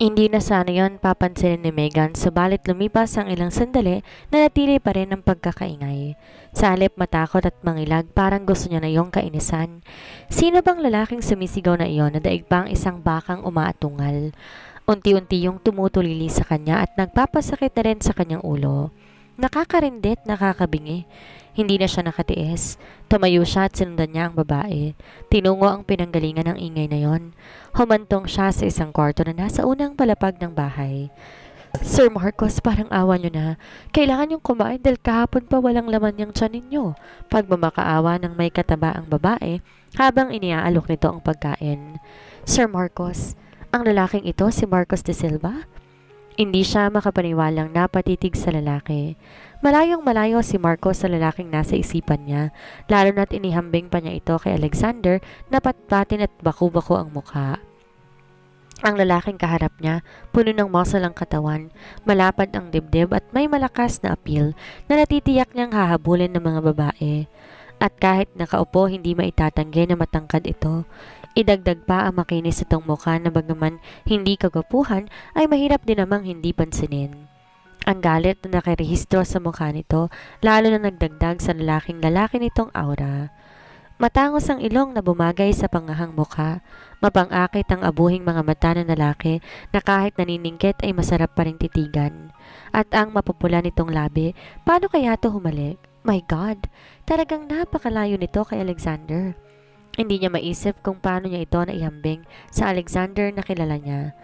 Hindi na sana yon papansinin ni Megan, subalit lumipas ang ilang sandali na natili pa rin ang pagkakaingay. Sa halip matakot at mangilag, parang gusto niya na yung kainisan. Sino bang lalaking sumisigaw na iyon na daig pa ang isang bakang umaatungal? Unti-unti yung tumutulili sa kanya at nagpapasakit na rin sa kanyang ulo. Nakakarindet, nakakabingi. Hindi na siya nakatiis. Tumayo siya at sinundan niya ang babae. Tinungo ang pinanggalingan ng ingay na yon. Humantong siya sa isang kwarto na nasa unang palapag ng bahay. Sir Marcos, parang awa niyo na. Kailangan niyong kumain dahil kahapon pa walang laman yung tiyan ninyo. Pagmamakaawa ng may kataba ang babae habang iniaalok nito ang pagkain. Sir Marcos, ang lalaking ito si Marcos de Silva? Hindi siya makapaniwalang napatitig sa lalaki. Malayong malayo si Marcos sa lalaking nasa isipan niya, lalo na't inihambing pa niya ito kay Alexander na patpatin at baku-bako ang mukha. Ang lalaking kaharap niya, puno ng muscle ang katawan, malapad ang dibdib at may malakas na appeal na natitiyak niyang hahabulin ng mga babae. At kahit nakaupo, hindi maitatanggi na matangkad ito. Idagdag pa ang makinis itong mukha na bagaman hindi kagwapuhan ay mahirap din namang hindi pansinin. Ang galit na nakirehistro sa mukha nito, lalo na nagdagdag sa lalaki nitong aura. Matangos ang ilong na bumagay sa pangahang mukha. Mapang-akit ang abuhing mga mata ng lalaki na kahit naniningkit ay masarap pa ring titigan. At ang mapupula nitong labi, paano kaya ito humalik? My God, talagang napakalayo nito kay Alexander. Hindi niya maisip kung paano niya ito naihambing sa Alexander na kilala niya.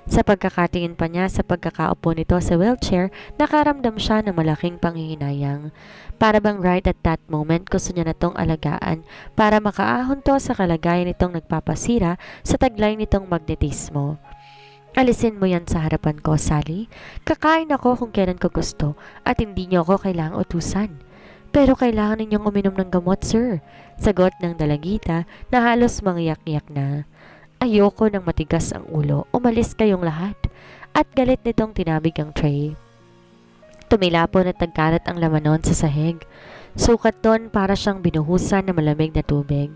Sa pagkakatingin pa niya sa pagkakaupo nito sa wheelchair, nakaramdam siya ng malaking panghihinayang. Para bang right at that moment gusto niya na tong alagaan para makaahon to sa kalagayan nitong nagpapasira sa taglay nitong magnetismo. Alisin mo yan sa harapan ko, Sally. Kakain ako kung kailan ko gusto at hindi niyo ako kailangang utusan. Pero kailangan ninyong uminom ng gamot, sir. Sagot ng dalagita na halos mangiyak-iyak na. Ayoko ng matigas ang ulo. Umalis kayong lahat. At galit nitong tinabig ang tray. Tumilapon at nagkalat ang laman nun sa sahig. Sukat doon para siyang binuhusan ng malamig na tubig.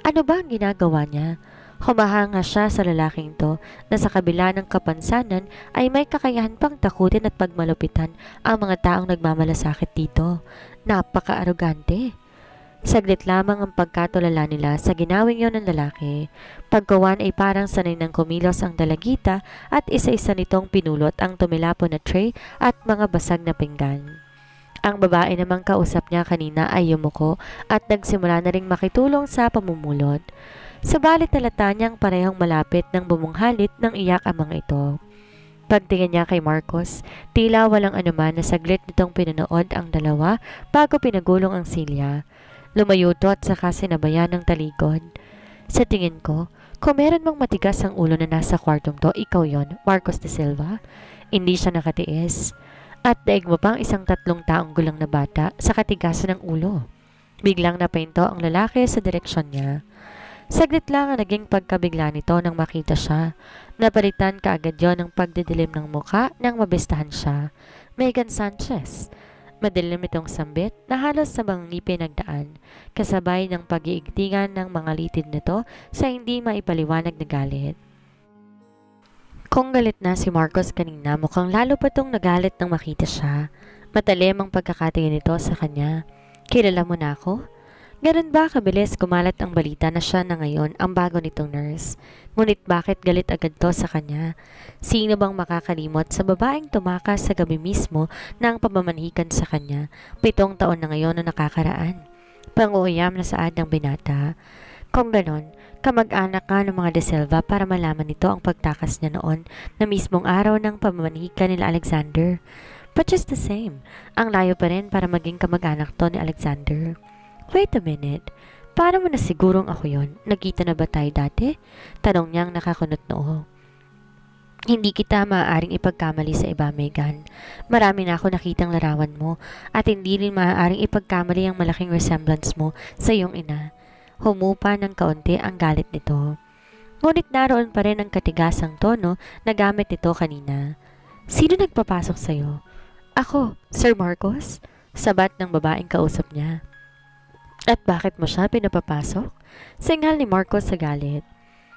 Ano ba ang ginagawa niya? Humahanga siya sa lalaking to na sa kabila ng kapansanan ay may kakayahan pang takutin at pagmalupitan ang mga taong nagmamalasakit dito. Napaka-arogante. Saglit lamang ang pagkatulala nila sa ginawing yon ng lalaki. Pagkawan ay parang sanay ng kumilos ang dalagita at isa-isa nitong pinulot ang tumilapon na tray at mga basag na pinggan. Ang babae namang kausap niya kanina ay yumuko at nagsimula na ring makitulong sa pamumulot. Subalit talata niyang parehong malapit ng bumunghalit ng iyak ang mga ito. Pagtingin niya kay Marcos, tila walang anuman na saglit nitong pinanood ang dalawa bago pinagulong ang silya. Lumayo to at saka sinabayan ng talikod. Sa tingin ko, kung meron mang matigas ang ulo na nasa kwartong to, ikaw yon, Marcos de Silva. Hindi siya nakatiis. At daig mo pang isang 3 taong gulang na bata sa katigasan ng ulo. Biglang napahinto ang lalaki sa direksyon niya. Saglit lang ang naging pagkabigla nito nang makita siya. Napalitan kaagad yon ng pagdidilim ng muka nang mabistahan siya. Megan Sanchez. Madilim itong sambit na halos sa mga ngipin nagdaan, kasabay ng pag-iigtingan ng mga litid nito sa hindi maipaliwanag na galit. Kung galit na si Marcos kanina, mukhang lalo pa tong nagalit nang makita siya. Matalim ang pagkakatingin nito sa kanya. Kilala mo na ako? Ganun ba kabilis kumalat ang balita na siya na ngayon ang bago nitong nurse? Ngunit bakit galit agad to sa kanya? Sino bang makakalimot sa babaeng tumakas sa gabi mismo ng pamamanhikan sa kanya? 7 taon na ngayon na nakakaraan. Pang-uuyam na saad ng binata. Kung ganon, kamag-anak ka ng mga De Silva para malaman nito ang pagtakas niya noon na mismong araw ng pamamanhikan nila Alexander. But just the same, ang layo pa rin para maging kamag-anak to ni Alexander. Wait a minute, paano mo na sigurong ako yon? Nagkita na ba tayo dati? Tanong niyang nakakunot noo. Hindi kita maaaring ipagkamali sa iba, Megan. Marami na ako nakitang larawan mo at hindi rin maaaring ipagkamali ang malaking resemblance mo sa iyong ina. Humupa ng kaunti ang galit nito. Ngunit naroon pa rin ang katigasang tono na gamit nito kanina. Sino nagpapasok sa'yo? Ako, Sir Marcos? Sabat ng babaeng kausap niya. At bakit mo siya pinapapasok? Singal ni Marcos sa galit.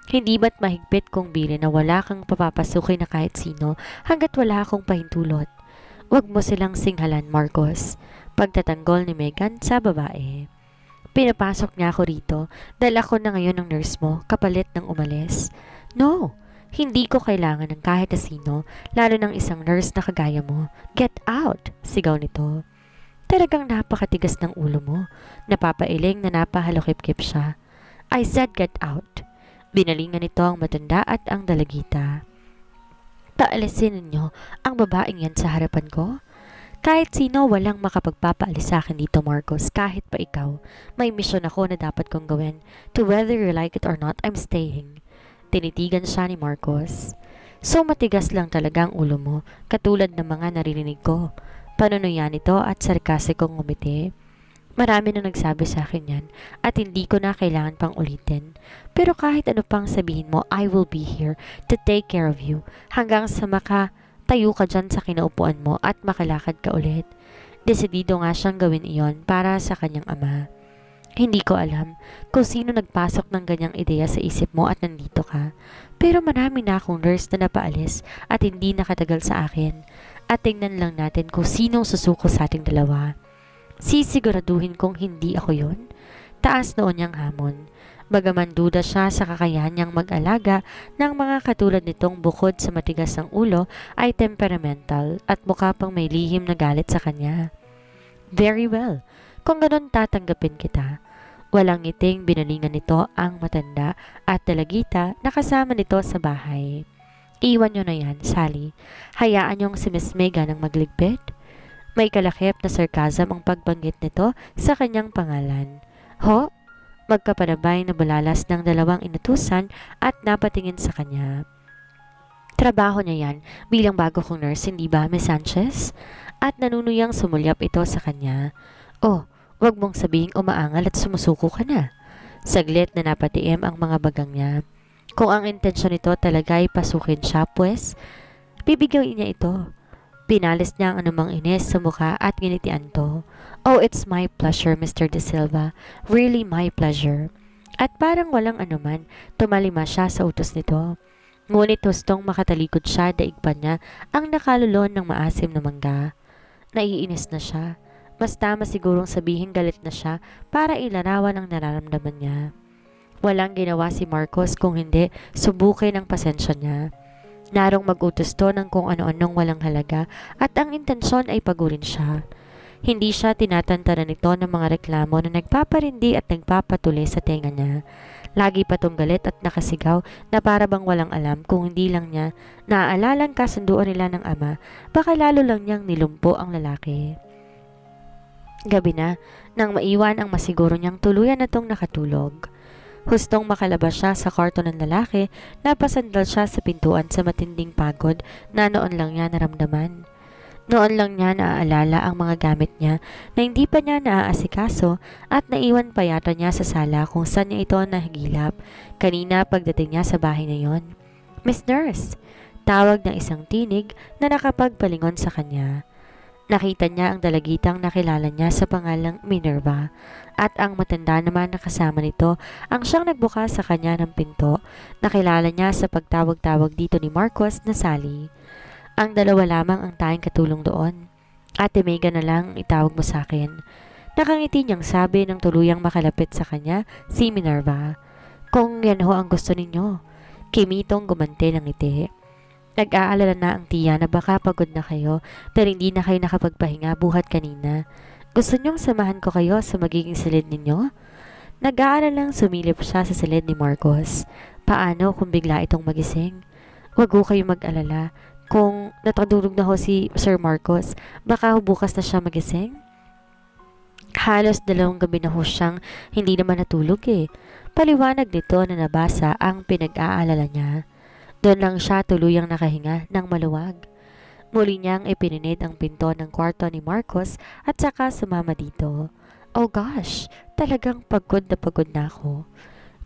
Hindi ba't mahigpit kong bilin na wala kang papapasukin na kahit sino hanggat wala akong pahintulot? Huwag mo silang singhalan, Marcos. Pagtatanggol ni Megan sa babae. Pinapasok niya ako rito dahil ako na ngayon ang nurse mo kapalit ng umalis. No, hindi ko kailangan ng kahit na sino, lalo ng isang nurse na kagaya mo. Get out! Sigaw nito. Talagang napakatigas ng ulo mo. Napapailing na napahalukip-kip siya. I said get out. Binalingan nito ang matanda at ang dalagita. Paalisin ninyo ang babaeng yan sa harapan ko? Kahit sino walang makapagpapaalis sa akin dito, Marcos, kahit pa ikaw. May misyon ako na dapat kong gawin. To whether you like it or not, I'm staying. Tinitigan siya ni Marcos. So matigas lang talaga ang ulo mo, katulad ng mga naririnig ko. Panunuyan nito at sarkasikong ngumiti. Marami na nagsabi sa akin yan at hindi ko na kailangan pang ulitin. Pero kahit ano pang sabihin mo, I will be here to take care of you hanggang sa tayo ka dyan sa kinaupuan mo at makalakad ka ulit. Desidido nga siyang gawin iyon para sa kanyang ama. Hindi ko alam kung sino nagpasok ng ganyang ideya sa isip mo at nandito ka. Pero marami na akong nurse na napaalis at hindi nakatagal sa akin. At tingnan lang natin kung sinong susuko sa ating dalawa. Sisiguraduhin kong hindi ako yon. Taas noon niyang hamon. Bagaman duda siya sa kakayahan niyang mag-alaga ng mga katulad nitong bukod sa matigas ng ulo ay temperamental at mukha pang may lihim na galit sa kanya. Very well, kung ganon tatanggapin kita. Walang ngiting binalingan nito ang matanda at dalagita na kasama nito sa bahay. Iwan niyo na yan, Sally. Hayaan niyong si Miss Megan ang magligpit. May kalakip na sarcasm ang pagbanggit nito sa kanyang pangalan. Ho? Magkapanabay na bulalas ng dalawang inutusan at napatingin sa kanya. Trabaho niya yan bilang bago kong nurse, hindi ba, Miss Sanchez? At nanunuyang sumulyap ito sa kanya. Oh, wag mong sabihing umaangal at sumusuko ka na. Saglit na napatiim ang mga bagang niya. Kung ang intensyon nito talaga ay pasukin siya, pues, bibigyan niya ito. Pinalis niya ang anumang inis sa mukha at ginitian to. Oh, it's my pleasure, Mr. De Silva. Really my pleasure. At parang walang anuman, tumalima siya sa utos nito. Ngunit hustong makatalikod siya, daig pa niya ang nakalulon ng maasim na mangga. Naiinis na siya. Mas tama sigurong sabihin galit na siya para ilarawan ang nararamdaman niya. Walang ginawa si Marcos kung hindi subukin ang pasensya niya. Narong mag-utos to ng kung ano-anong walang halaga at ang intensyon ay pagurin siya. Hindi siya tinatantanan nito ng mga reklamo na nagpaparindi at nagpapatuloy sa tenga niya. Lagi pa tong galit at nakasigaw na para bang walang alam kung hindi lang niya naaalalang kasunduan nila ng ama, baka lalo lang niyang nilumpo ang lalaki. Gabi na, nang maiwan ang masiguro niyang tuluyan na tong nakatulog. Hustong makalabas siya sa kwarto ng lalaki, napasandal siya sa pintuan sa matinding pagod na noon lang niya naramdaman. Noon lang niya naaalala ang mga gamit niya na hindi pa niya naaasikaso at naiwan pa yata niya sa sala kung saan niya ito nahigilap kanina pagdating niya sa bahay na yon. "Miss Nurse!" Tawag ng isang tinig na nakapagpalingon sa kanya. Nakita niya ang dalagitang nakilala niya sa pangalang Minerva at ang matanda naman na kasama nito ang siyang nagbukas sa kanya ng pinto. Nakilala niya sa pagtawag-tawag dito ni Marcos na Sally. "Ang dalawa lamang ang tayong katulong doon. Ate Megan na lang itawag mo sa akin." Nakangiti niyang sabi ng tuluyang makalapit sa kanya si Minerva. "Kung yan ho ang gusto ninyo." Kimitong gumante ng ngiti. "Nag-aalala na ang tiya na baka pagod na kayo dahil hindi na kayo nakapagpahinga buhat kanina. Gusto niyong samahan ko kayo sa magiging silid ninyo?" Nag-aalalang sumilip siya sa silid ni Marcos. Paano kung bigla itong magising? "Wag ho kayo mag-alala. Kung natutulog na ho si Sir Marcos, baka ho bukas na siya magising." Halos 2 gabi na ho siyang hindi naman natulog eh. Paliwanag nito na nabasa ang pinag-aalala niya. Doon lang siya tuluyang nakahinga ng maluwag. Muli niyang ipininid ang pinto ng kwarto ni Marcos at saka sumama dito. "Oh gosh, talagang pagod na ako."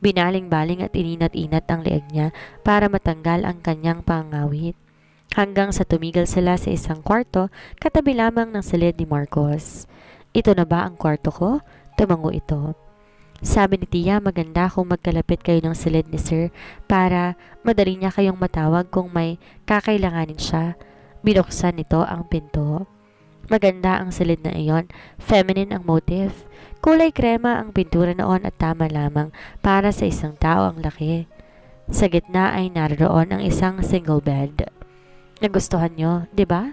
Binaling-baling at ininat-inat ang leeg niya para matanggal ang kanyang pangawit. Hanggang sa tumigil sila sa isang kwarto katabi lamang ng silid ni Marcos. "Ito na ba ang kwarto ko?" Tumango ito. Sabi ni Tia, maganda kung magkalapit kayo ng silid ni Sir para madali niya kayong matawag kung may kakailanganin siya. Binuksan nito ang pinto. Maganda ang silid na iyon. Feminine ang motif. Kulay krema ang pintura noon at tama lamang para sa isang tao ang laki. Sa gitna ay naroon ang isang single bed. "Nagustuhan nyo, di ba?"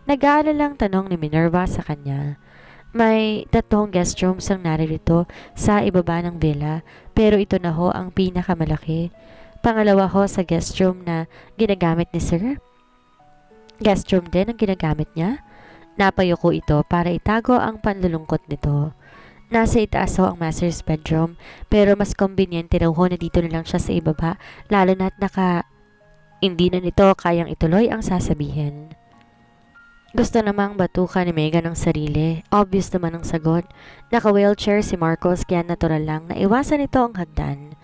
Nag-aalalang tanong ni Minerva sa kanya. May 3 guest rooms ang naririto sa ibaba ng villa, pero ito na ho ang pinakamalaki. Pangalawa ho sa guest room na ginagamit ni Sir. Guest room din ang ginagamit niya? Napayuko ito para itago ang panlulungkot nito. Nasa itaas ho ang master's bedroom, pero mas conveniente raw ho na dito na lang siya sa ibaba, lalo na't hindi na nito kayang ituloy ang sasabihin. Gusto namang batukan ni Megan ang sarili. Obvious naman ang sagot. Naka-wheelchair si Marcos kaya natural lang na iwasan ito ang hagdan.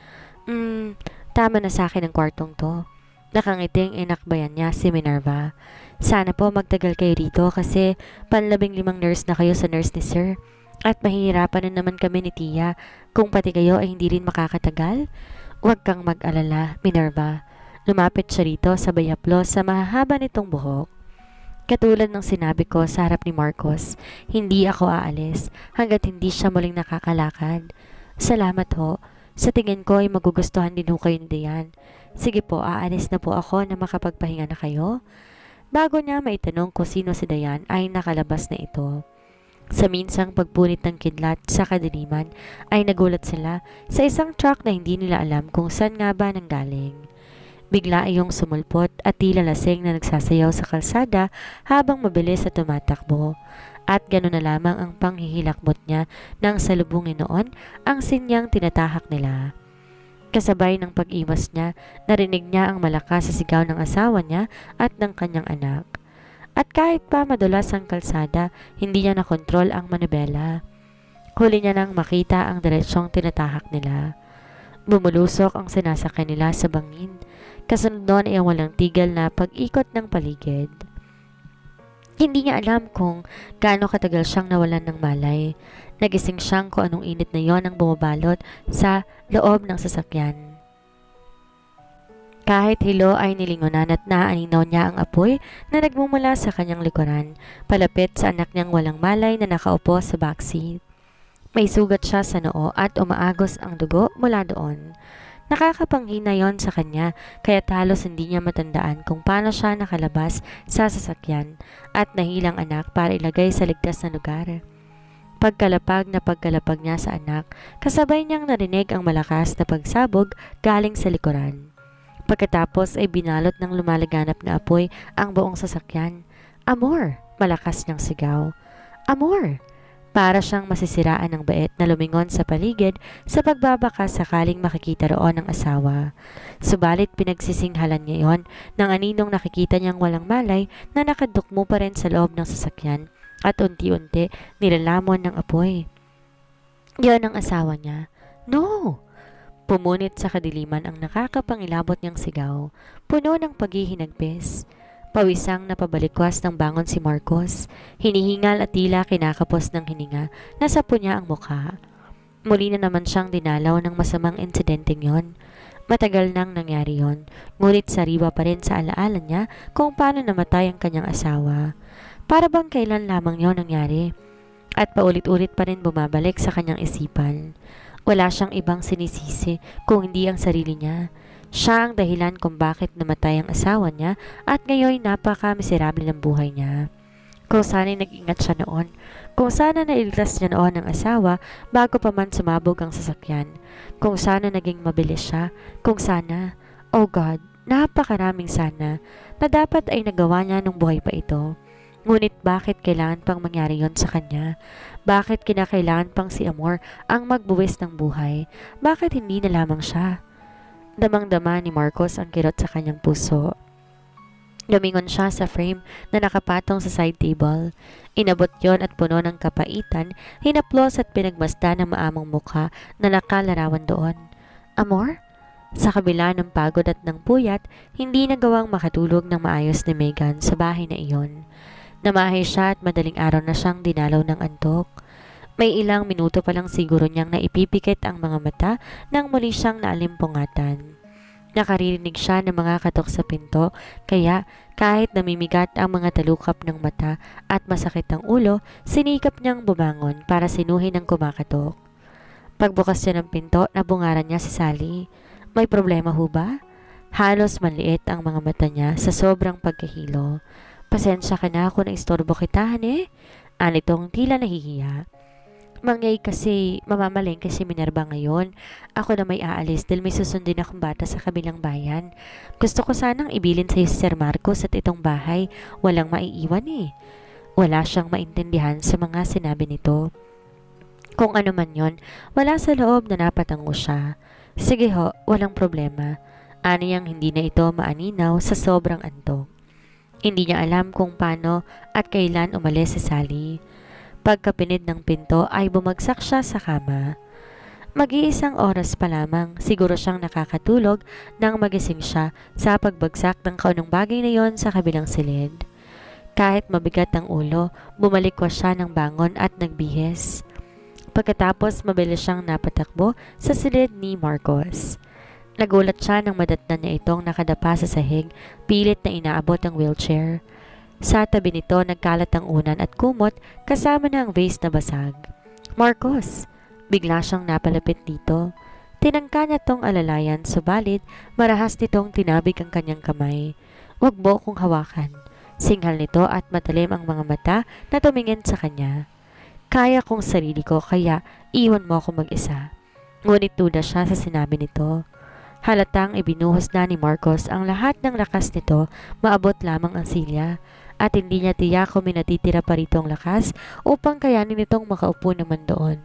Tama na sa akin ang kwartong to." Nakangiting inakbayan niya si Minerva. "Sana po magtagal kayo rito kasi 15 nurse na kayo sa nurse ni Sir. At mahihirapan na naman kami ni Tia kung pati kayo ay hindi rin makakatagal." "Huwag kang mag-alala, Minerva." Lumapit siya rito sa bayaplos sa mahahaba nitong buhok. "Katulad ng sinabi ko sa harap ni Marcos, hindi ako aalis hanggat hindi siya muling nakakalakad." "Salamat ho. Sa tingin ko ay magugustuhan din ho kayo ni Dayan. Sige po, aalis na po ako na makapagpahinga na kayo." Bago niya maitanong kung sino si Dayan ay nakalabas na ito. Sa minsang pagpunit ng kidlat sa kadiliman ay nagulat sila sa isang truck na hindi nila alam kung saan nga ba nanggaling. Bigla iyong sumulpot at tila lasing na nagsasayaw sa kalsada habang mabilis at tumatakbo. At gano'n na lamang ang panghihilakbot niya nang salubungin noon ang sinyang tinatahak nila. Kasabay ng pag-iwas niya, narinig niya ang malakas sa sigaw ng asawa niya at ng kanyang anak. At kahit pa madulas ang kalsada, hindi niya nakontrol ang manibela. Huli niya nang makita ang diretsyong tinatahak nila. Bumulusok ang sinasakyan nila sa bangin. Kasunod noon ay ang walang tigil na pag-ikot ng paligid. Hindi niya alam kung gaano katagal siyang nawalan ng malay. Nagising siyang kung anong init na yon ang bumabalot sa loob ng sasakyan. Kahit hilo ay nilingunan at naaninaw niya ang apoy na nagmumula sa kanyang likuran, palapit sa anak niyang walang malay na nakaupo sa backseat. May sugat siya sa noo at umaagos ang dugo mula doon. Nakakapanghina yon sa kanya kaya halos hindi niya matandaan kung paano siya nakalabas sa sasakyan at nahilang anak para ilagay sa ligtas na lugar. Pagkalapag niya sa anak, kasabay niyang narinig ang malakas na pagsabog galing sa likuran. Pagkatapos ay binalot ng lumalaganap na apoy ang buong sasakyan. "Amor!" Malakas niyang sigaw. "Amor!" Para siyang masisiraan ng bait na lumingon sa paligid sa pagbabaka sakaling makikita roon ng asawa. Subalit pinagsisinghalan niya yon nang aninong nakikita niyang walang malay na nakadukmo pa rin sa loob ng sasakyan at unti-unti nilalamon ng apoy. Yon ang asawa niya. No! Pumunit sa kadiliman ang nakakapangilabot niyang sigaw, puno ng paghihinagpis. Pawisang napabalikwas ng bangon si Marcos. Hinihingal at tila kinakapos ng hininga. Nasapo niya ang mukha. Muli na naman siyang dinalaw ng masamang insidenteng yon. Matagal nang nangyari yon, ngunit sariwa pa rin sa alaala niya kung paano namatay ang kanyang asawa. Para bang kailan lamang yon nangyari? At paulit-ulit pa rin bumabalik sa kanyang isipan. Wala siyang ibang sinisisi kung hindi ang sarili niya. Siya ang dahilan kung bakit namatay ang asawa niya at ngayon napaka-miserable ng buhay niya. Kung sana'y nag-ingat siya noon, kung sana nailigtas niya noon ang asawa bago pa man sumabog ang sasakyan, kung sana naging mabilis siya, kung sana, oh God, napakaraming sana, na dapat ay nagawa niya nung buhay pa ito. Ngunit bakit kailangan pang mangyari yon sa kanya? Bakit kinakailangan pang si Amor ang magbuwis ng buhay? Bakit hindi na lamang siya? Damang-dama ni Marcos ang kirot sa kanyang puso. Lumingon siya sa frame na nakapatong sa side table. Inabot yon at puno ng kapaitan, hinaplos at pinagmasdan ng maamong mukha na nakalarawan doon. Amor? Sa kabila ng pagod at ng puyat, hindi nagawang makatulog ng maayos ni Megan sa bahay na iyon. Namahay siya at madaling araw na siyang dinalaw ng antok. May ilang minuto pa lang siguro niyang naipipikit ang mga mata nang muli siyang naalimpungatan. Nakaririnig siya ng mga katok sa pinto, kaya kahit namimigat ang mga talukap ng mata at masakit ang ulo, sinikap niyang bumangon para sinuhin ang kumakatok. Pagbukas niya ng pinto, nabungaran niya si Sally. May problema ho ba? Halos manliit ang mga mata niya sa sobrang pagkahilo. Pasensya ka na kung naistorbo kita, Anitong tila nahihiya. Mangyay kasi mamamalengke si Minerva ngayon. Ako na may aalis dahil may susundin akong bata sa kabilang bayan. Gusto ko sanang ibilin sa si Sir Marcos at itong bahay. Walang maiiwan Wala siyang maintindihan sa mga sinabi nito. Kung ano man yon, wala sa loob na napatango siya. Sige ho, walang problema. Ano yang hindi na ito maaninaw sa sobrang antok. Hindi niya alam kung paano at kailan umalis si Sally. Pagkapinid ng pinto ay bumagsak siya sa kama. Mag-iisang oras pa lamang siguro siyang nakakatulog nang magising siya sa pagbagsak ng kaunong bagay na yon sa kabilang silid. Kahit mabigat ang ulo, bumalikwas siya ng bangon at nagbihis. Pagkatapos mabilis siyang napatakbo sa silid ni Marcos. Nagulat siya nang madatnan niya itong nakadapa sa sahig, pilit na inaabot ang wheelchair. Sa tabi nito nagkalat ang unan at kumot kasama na ang vase na basag. Marcos! Bigla siyang napalapit dito. Tinangka niya tong alalayan, subalit marahas nitong tinabig ang kanyang kamay. Huwag mo kong hawakan. Singhal nito at matalim ang mga mata na tumingin sa kanya. Kaya kong sarili ko kaya iwan mo ako mag-isa. Ngunit duda siya sa sinabi nito. Halatang ibinuhos na ni Marcos ang lahat ng lakas nito, maabot lamang ang silya. At hindi niya tiyak kung may natitira pa rito ang lakas upang kayanin nitong makaupo naman doon.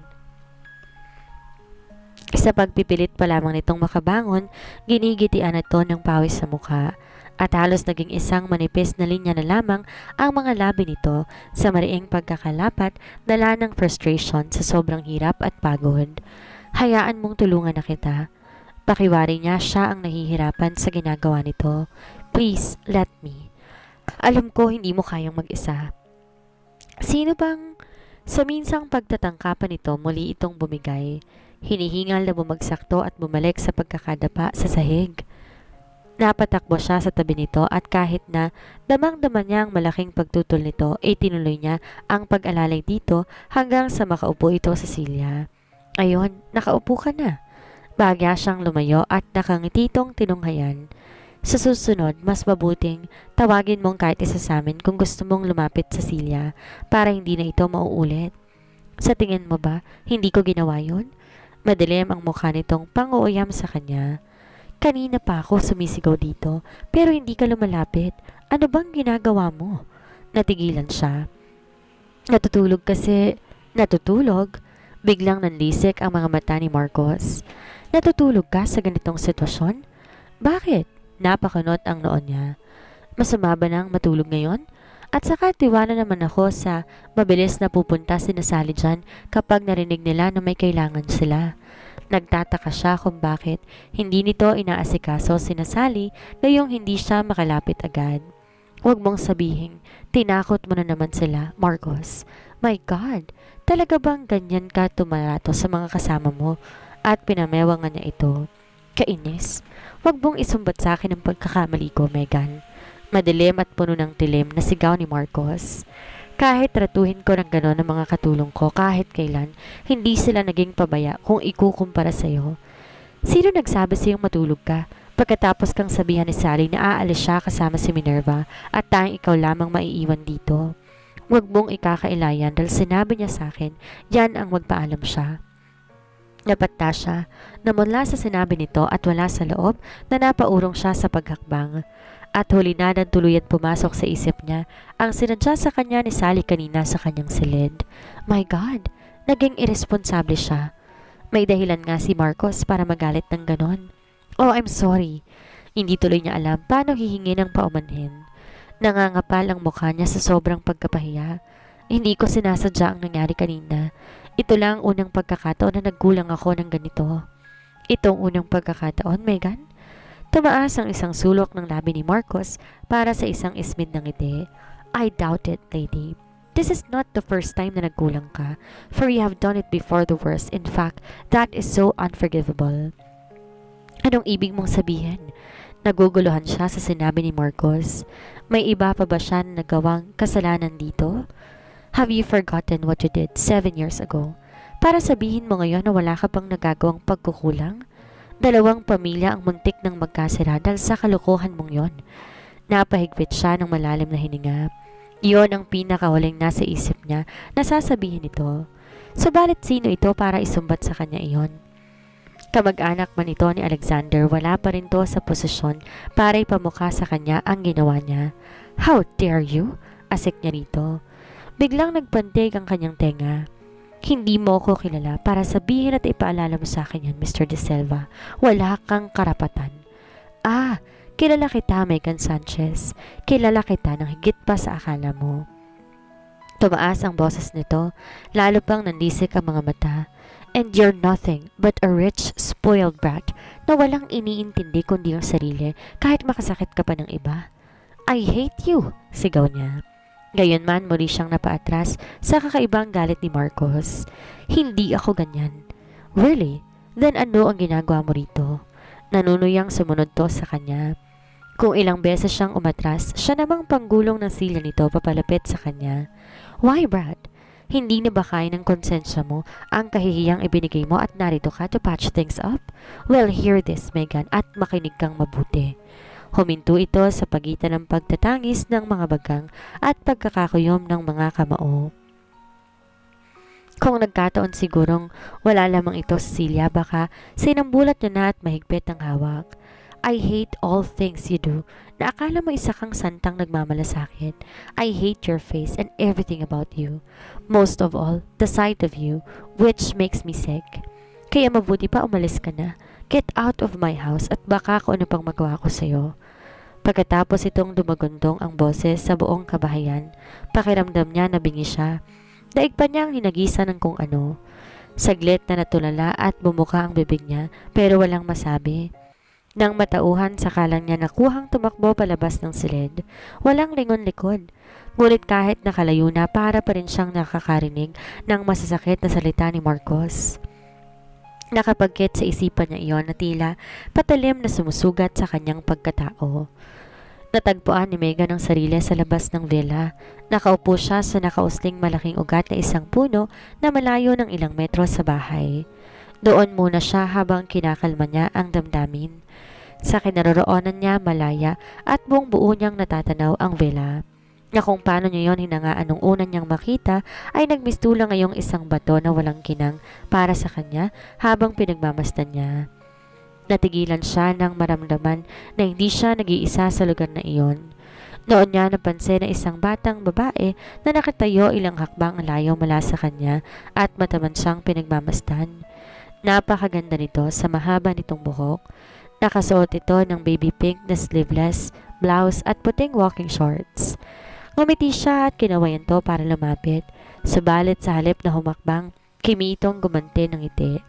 Sa pagpipilit pa lamang nitong makabangon, ginigitian na ito ng pawis sa mukha at halos naging isang manipis na linya na lamang ang mga labi nito sa mariing pagkakalapat dala ng frustration sa sobrang hirap at pagod. Hayaan mong tulungan na kita. Pakiwari niya siya ang nahihirapan sa ginagawa nito. Please, let me. Alam ko hindi mo kayang mag-isa. Sino bang... Sa minsang pagtatangkapan nito muli itong bumigay. Hinihingal na bumagsak to at bumalik sa pagkakadapa sa sahig. Napatakbo siya sa tabi nito at kahit na damang-dama niya ang malaking pagtutol nito, ay tinuloy niya ang pag-alalay dito hanggang sa makaupo ito sa silya. Ayon, nakaupo ka na. Bagya siyang lumayo at nakangititong tinunghayan. Sa susunod, mas mabuting tawagin mong kahit isa sa amin kung gusto mong lumapit sa silya para hindi na ito mauulit. Sa tingin mo ba, hindi ko ginawa yun? Madilim ang mukha nitong pang-uuyam sa kanya. Kanina pa ako sumisigaw dito, pero hindi ka lumalapit. Ano bang ginagawa mo? Natigilan siya. Natutulog kasi Natutulog? Biglang nanlisik ang mga mata ni Marcos. Natutulog ka sa ganitong sitwasyon? Bakit? Napakunot ang noon niya. Masama ba nang matulog ngayon? At saka tiwala naman ako sa mabilis na pupunta si Sally dyan kapag narinig nila na may kailangan sila. Nagtataka siya kung bakit hindi nito inaasikaso si Sally gayong hindi siya makalapit agad. Huwag mong sabihin, tinakot mo na naman sila, Marcos. My God, talaga bang ganyan ka tumarato sa mga kasama mo? At pinamewangan niya ito. Kainis, huwag mong isumbat sa akin ang pagkakamali ko, Megan. Madilim at puno ng tilim na sigaw ni Marcos. Kahit tratuhin ko ng gano'n ang mga katulong ko kahit kailan, hindi sila naging pabaya kung ikukumpara sa'yo. Sino nagsabi sa'yong matulog ka? Pagkatapos kang sabihan ni Sally na aalis siya kasama si Minerva at tanging ikaw lamang maiiwan dito. Huwag mong ikakailayan dahil sinabi niya sa akin, yan ang magpaalam siya. Napata siya na mula sa sinabi nito at wala sa loob na napaurong siya sa paghakbang. At huli na ng tuluyat pumasok sa isip niya ang sinadya sa kanya ni Sally kanina sa kanyang silid. My God, naging irresponsable siya. May dahilan nga si Marcos para magalit ng ganon. Oh, I'm sorry. Hindi tuloy niya alam paano hihingi ng paumanhin. Nangangapal ang mukha niya sa sobrang pagkapahiya. Hindi ko sinasadya ang nangyari kanina. Ito lang ang unang pagkakataon na nagkulang ako ng ganito. Itong unang pagkakataon, Megan? Tumaas ang isang sulok ng labi ni Marcos para sa isang ismid ng ngiti. I doubt it, lady. This is not the first time na nagkulang ka, for you have done it before the worst. In fact, that is so unforgivable. Anong ibig mong sabihin? Naguguluhan siya sa sinabi ni Marcos. May iba pa ba siya na nagawang kasalanan dito? Have you forgotten what you did 7 years ago? Para sabihin mo ngayon na wala ka pang nagagawang pagkukulang? 2 pamilya ang muntik ng magkasira dahil sa kalokohan mong yon. Napahigpit siya ng malalim na hininga. Iyon ang pinakahuling nasa isip niya na sasabihin ito. Subalit sino ito para isumbat sa kanya iyon? Kamag-anak man ito ni Alexander, wala pa rin to sa posisyon para ipamukha sa kanya ang ginawa niya. How dare you? Asik niya rito. Biglang nagpantig ang kanyang tenga. Hindi mo ako kilala para sabihin at ipaalala mo sa akin yan, Mr. De Silva. Wala kang karapatan. Ah, kilala kita, Megan Sanchez. Kilala kita ng higit pa sa akala mo. Tumaas ang boses nito, lalo pang nandisik ang mga mata. And you're nothing but a rich, spoiled brat na walang iniintindi kundi ang sarili kahit makasakit ka pa ng iba. I hate you, sigaw niya. Gayunman muli siyang napaatras sa kakaibang galit ni Marcos. Hindi ako ganyan. Really? Then ano ang ginagawa mo rito? Nanunuyang sumunod to sa kanya. Kung ilang beses siyang umatras, siya namang panggulong ng sila nito papalapit sa kanya. Why, Brad? Hindi na ba kaya ng konsensya mo ang kahihiyang ibinigay mo at narito ka to patch things up? Well, hear this, Megan, at makinig kang mabuti. Huminto ito sa pagitan ng pagtatangis ng mga bagang at pagkakakuyom ng mga kamao. Kung nagkataon sigurong wala lamang ito sa Celia, baka sinambulat niya na at mahigpit ang hawak. I hate all things you do na akala mo isa kang santang nagmamalasakit. I hate your face and everything about you. Most of all, the sight of you, which makes me sick. Kaya mabuti pa umalis ka na. Get out of my house at baka kung ano pang magawa ko sa'yo. Pagkatapos itong dumagundong ang boses sa buong kabahayan, pakiramdam niya na bingi siya. Daig pa niyang hinagisa ng kung ano. Saglit na natulala at bumuka ang bibig niya pero walang masabi. Nang matauhan, sakalang niya nakuhang tumakbo palabas ng silid. Walang lingon-likod. Ngunit kahit nakalayo na, para pa rin siyang nakakarinig ng masasakit na salita ni Marcos. Nakapagkit sa isipan niya iyon na tila patalim na sumusugat sa kanyang pagkatao. Natagpuan ni Megan ang sarili sa labas ng villa. Nakaupo siya sa nakausling malaking ugat na isang puno na malayo ng ilang metro sa bahay. Doon muna siya habang kinakalma niya ang damdamin. Sa kinaroroonan niya malaya at buong buo niyang natatanaw ang villa. Na kung paano niya yon hinangaan nung una niyang makita ay nagmistula ngayong isang bato na walang kinang para sa kanya habang pinagmamasdan niya. Natigilan siya nang maramdaman na hindi siya nag-iisa sa lugar na iyon. Noon niya napansin na isang batang babae na nakatayo ilang hakbang layo mula sa kanya at mataman siyang pinagmamasdan. Napakaganda nito sa mahaba nitong buhok. Nakasuot ito ng baby pink na sleeveless blouse at puting walking shorts. Ngumiti siya at kinawayan to para lumapit. Subalit sa halip na humakbang, kimitong gumanti ng ngiti.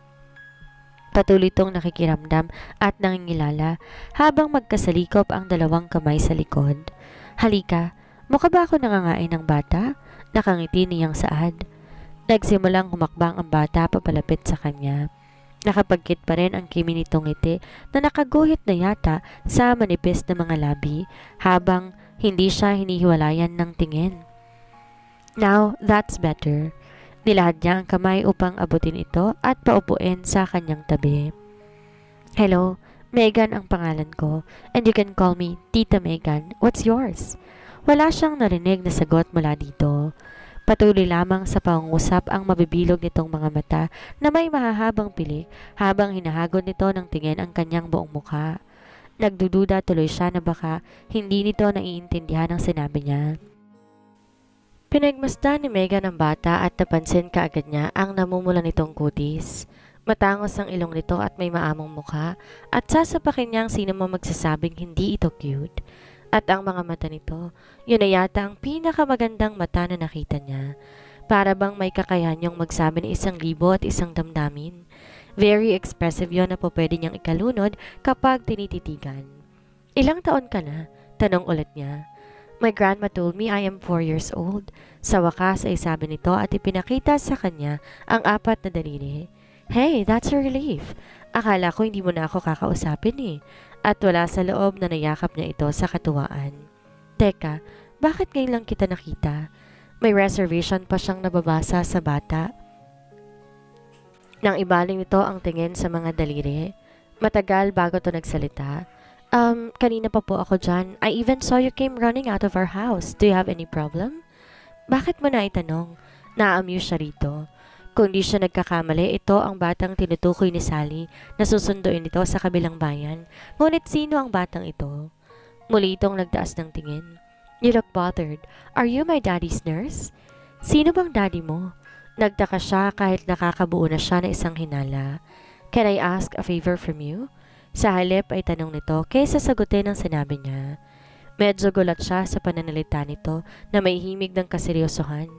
Patuloy itong nakikiramdam at nangingilala habang magkasalikop ang dalawang kamay sa likod. Halika, mukha ba ako nangangain ng bata? Nakangiti niyang saad. Nagsimulang humakbang ang bata papalapit sa kanya. Nakapagkit pa rin ang kimi nitong ngiti na nakaguhit na yata sa manipis na mga labi habang hindi siya hinihiwalayan ng tingin. Now, that's better. Nilahad niya ang kamay upang abutin ito at paupuin sa kanyang tabi. Hello, Megan ang pangalan ko, and you can call me Tita Megan. What's yours? Wala siyang narinig na sagot mula dito. Patuloy lamang sa pangungusap ang mabibilog nitong mga mata na may mahahabang pilik habang hinahagod nito ng tingin ang kanyang buong mukha. Nagdududa tuloy siya na baka hindi nito naiintindihan ang sinabi niya. Pinagmasdan ni Megan ang bata at napansin kaagad niya ang namumula nitong kutis. Matangos ang ilong nito at may maamong mukha at sasapakin niya ang sino mo magsasabing hindi ito cute. At ang mga mata nito, yun na yata ang pinakamagandang mata na nakita niya. Para bang may kakayahan niyong magsabi ng 1,000 at isang damdamin. Very expressive yon na po pwede niyang ikalunod kapag tinititigan. Ilang taon ka na? Tanong ulit niya. My grandma told me I am 4 years old. Sa wakas ay sabi nito at ipinakita sa kanya ang 4 na daliri. Hey, that's a relief. Akala ko hindi mo na ako kakausapin eh. At wala sa loob na nayakap niya ito sa katuwaan. Teka, bakit ngayon lang kita nakita? May reservation pa siyang nababasa sa bata. Nang ibaling nito ang tingin sa mga daliri. Matagal bago to nagsalita. Kanina pa po ako dyan. I even saw you came running out of our house. Do you have any problem? Bakit mo na itanong? Na-amuse siya rito. Kung di siya nagkakamali, ito ang batang tinutukoy ni Sally na susunduin ito sa kabilang bayan. Ngunit sino ang batang ito? Muli itong nagtaas ng tingin. You look bothered. Are you my daddy's nurse? Sino bang daddy mo? Nagtaka siya kahit nakakabuo na siya na isang hinala. Can I ask a favor from you? Sa halip ay tanong nito kaysa sagutin ang sinabi niya. Medyo gulat siya sa pananalita nito na may himig ng kaseryosohan.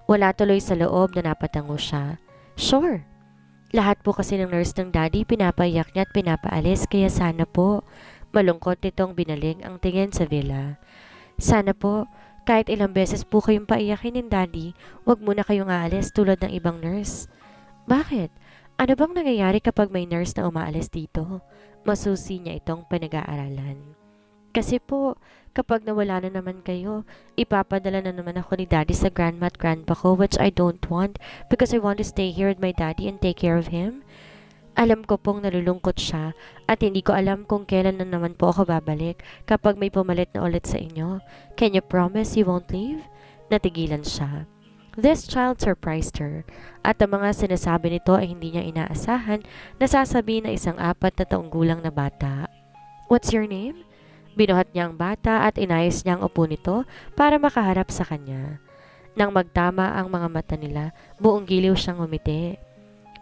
Wala tuloy sa loob na napatango siya. Sure. Lahat po kasi ng nurse ng daddy pinapaiyak niya at pinapaalis kaya sana po. Malungkot nitong binaling ang tingin sa villa. Sana po, kahit ilang beses po kayong paiyakin ng daddy, wag muna kayong aalis tulad ng ibang nurse. Bakit? Ano bang nangyayari kapag may nurse na umaalis dito? Masusi niya itong pinag-aaralan. Kasi po, kapag nawala na naman kayo, ipapadala na naman ako ni daddy sa grandma at grandpa ko which I don't want because I want to stay here with my daddy and take care of him. Alam ko pong nalulungkot siya at hindi ko alam kung kailan na naman po ako babalik kapag may pumalit na ulit sa inyo. Can you promise you won't leave? Natigilan siya. This child surprised her at ang mga sinasabi nito ay hindi niya inaasahan na sasabihin na isang 4 na taong gulang na bata. What's your name? Binuhat niya ang bata at inayos niya ang upo nito para makaharap sa kanya. Nang magtama ang mga mata nila, buong giliw siyang umiti.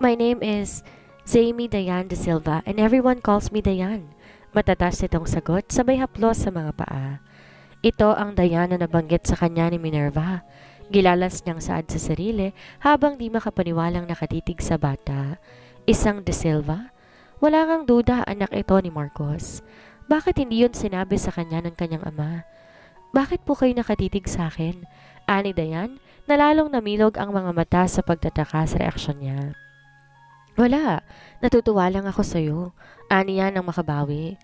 My name is Jamie Dayan de Silva and everyone calls me Dayan. Matatas itong sagot sabay haplos sa mga paa. Ito ang Dayan na nabanggit sa kanya ni Minerva. Gilalas niyang saad sa sarili habang di makapaniwalang nakatitig sa bata. Isang de Silva? Wala kang duda anak ito ni Marcos. Bakit hindi yun sinabi sa kanya ng kanyang ama? Bakit po kayo nakatitig sa akin? Ani Dayan, nalalong namilog ang mga mata sa pagtataka sa reaksyon niya. Wala, natutuwa lang ako sa'yo. Ani yan ang makabawi.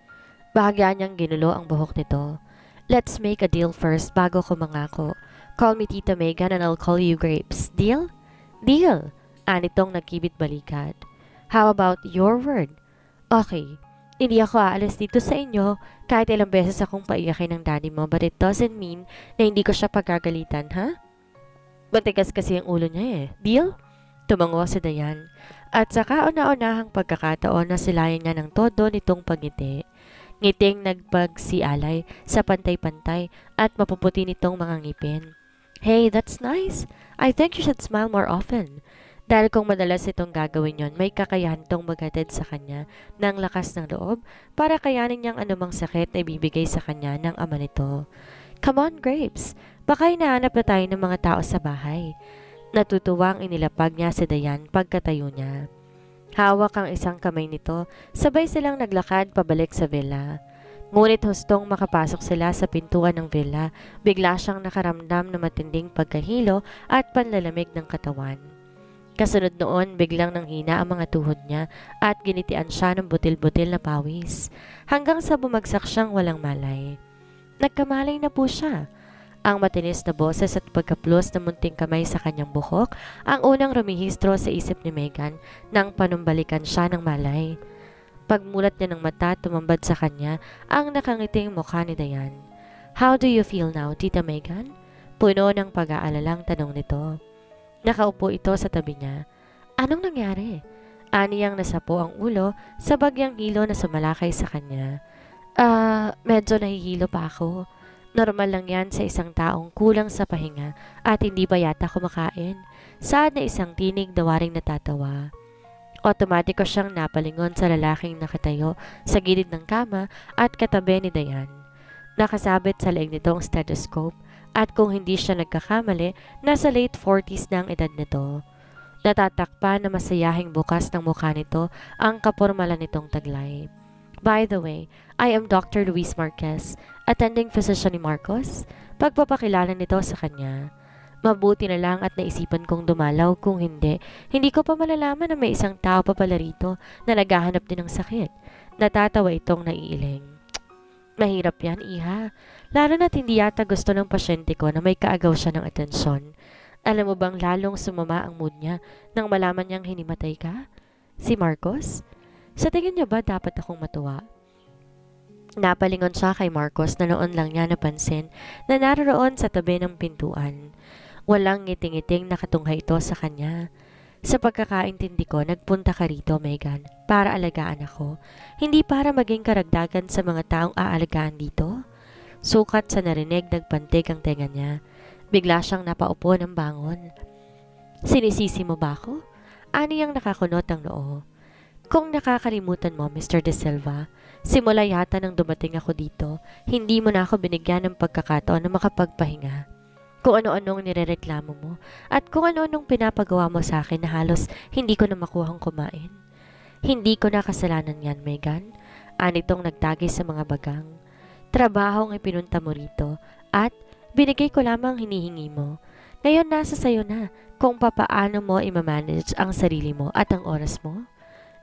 Bahagya niyang ginulo ang buhok nito. Let's make a deal first bago ko mangako. Call me Tita Megan and I'll call you Grapes. Deal? Deal! Ani tong nagkibit balikat. How about your word? Okay. Hindi ako aalis dito sa inyo kahit ilang beses akong paiyakin ng daddy mo but it doesn't mean na hindi ko siya pagkagalitan, ha? Matigas kasi ang ulo niya eh. Deal? Tumango si Dayan. At sa kauna-unahang pagkakataon na silayan niya ng todo nitong pagngiti. Ngiting nagpagsialay sa pantay-pantay at mapuputi nitong mga ngipin. Hey, that's nice. I think you should smile more often. Dahil kung madalas itong gagawin yon, may kakayahan tong maghatid sa kanya ng lakas ng loob para kayanin niyang anumang sakit na ibibigay sa kanya ng ama nito. Come on, Grapes. Baka hinahanap na tayo ng mga tao sa bahay. Natutuwang inilapag niya si Dayan pagkatayo niya. Hawak ang isang kamay nito, sabay silang naglakad pabalik sa villa. Ngunit hustong makapasok sila sa pintuan ng villa, bigla siyang nakaramdam ng matinding pagkahilo at panlalamig ng katawan. Kasunod noon, biglang nanghina ang mga tuhod niya at ginitian siya ng butil-butil na pawis, hanggang sa bumagsak siyang walang malay. Nagkamalay na po siya. Ang matinis na boses at pagkaplos na munting kamay sa kanyang buhok ang unang rumihistro sa isip ni Megan nang panumbalikan siya ng malay. Pagmulat niya ng mata, tumambad sa kanya ang nakangiting mukha ni Dayan. How do you feel now, Tita Megan? Puno ng pag-aalalang tanong nito. Nakaupo ito sa tabi niya. Anong nangyari? Aniyang nasapo ang ulo sa bagyang hilo na sumalakay sa kanya. Medyo nahihilo pa ako. Normal lang yan sa isang taong kulang sa pahinga at hindi pa yata kumakain. Saad na isang tinig na waring natatawa. Otomatiko siyang napalingon sa lalaking nakatayo sa gilid ng kama at katabi ni Dayan. Nakasabit sa leeg nitong stethoscope. At kung hindi siya nagkakamali, nasa late 40s na ang edad nito. Natatakpan na masayahing bukas ng mukha nito ang kapormalan nitong taglay. By the way, I am Dr. Luis Marquez, attending physician ni Marcos. Pagpapakilala nito sa kanya. Mabuti na lang at naisipan kong dumalaw, kung hindi ko pa malalaman na may isang tao pa pala rito na naghahanap din ng sakit. Natatawa itong naiiling. Mahirap yan, iha. Lalo na't hindi yata gusto ng pasyente ko na may kaagaw siya ng atensyon. Alam mo bang lalong sumama ang mood niya nang malaman niyang hinimatay ka? Si Marcos? Sa tingin niya ba dapat akong matuwa? Napalingon siya kay Marcos na noon lang niya napansin na naroon sa tabi ng pintuan. Walang ngiting-ngiting nakatungha ito sa kanya. Sa pagkakaintindi ko, nagpunta ka rito, Megan, para alagaan ako. Hindi para maging karagdagan sa mga taong aalagaan dito. Sukat sa narinig, nagpantig ang tenga niya. Bigla siyang napaupo ng bangon. Sinisisi mo ba ako? Aniyang nakakunot ang noo. Kung nakakalimutan mo, Mr. De Silva, simula yata nang dumating ako dito, hindi mo na ako binigyan ng pagkakataon na makapagpahinga. Kung ano-anong nirereklamo mo at kung ano-anong pinapagawa mo sa akin na halos hindi ko na makuhang kumain. Hindi ko na kasalanan yan, Megan. Anitong nagtagi sa mga bagang. Trabaho ang ipinunta mo rito at binigay ko lamang hinihingi mo. Ngayon nasa sayo na kung papaano mo imamanage ang sarili mo at ang oras mo.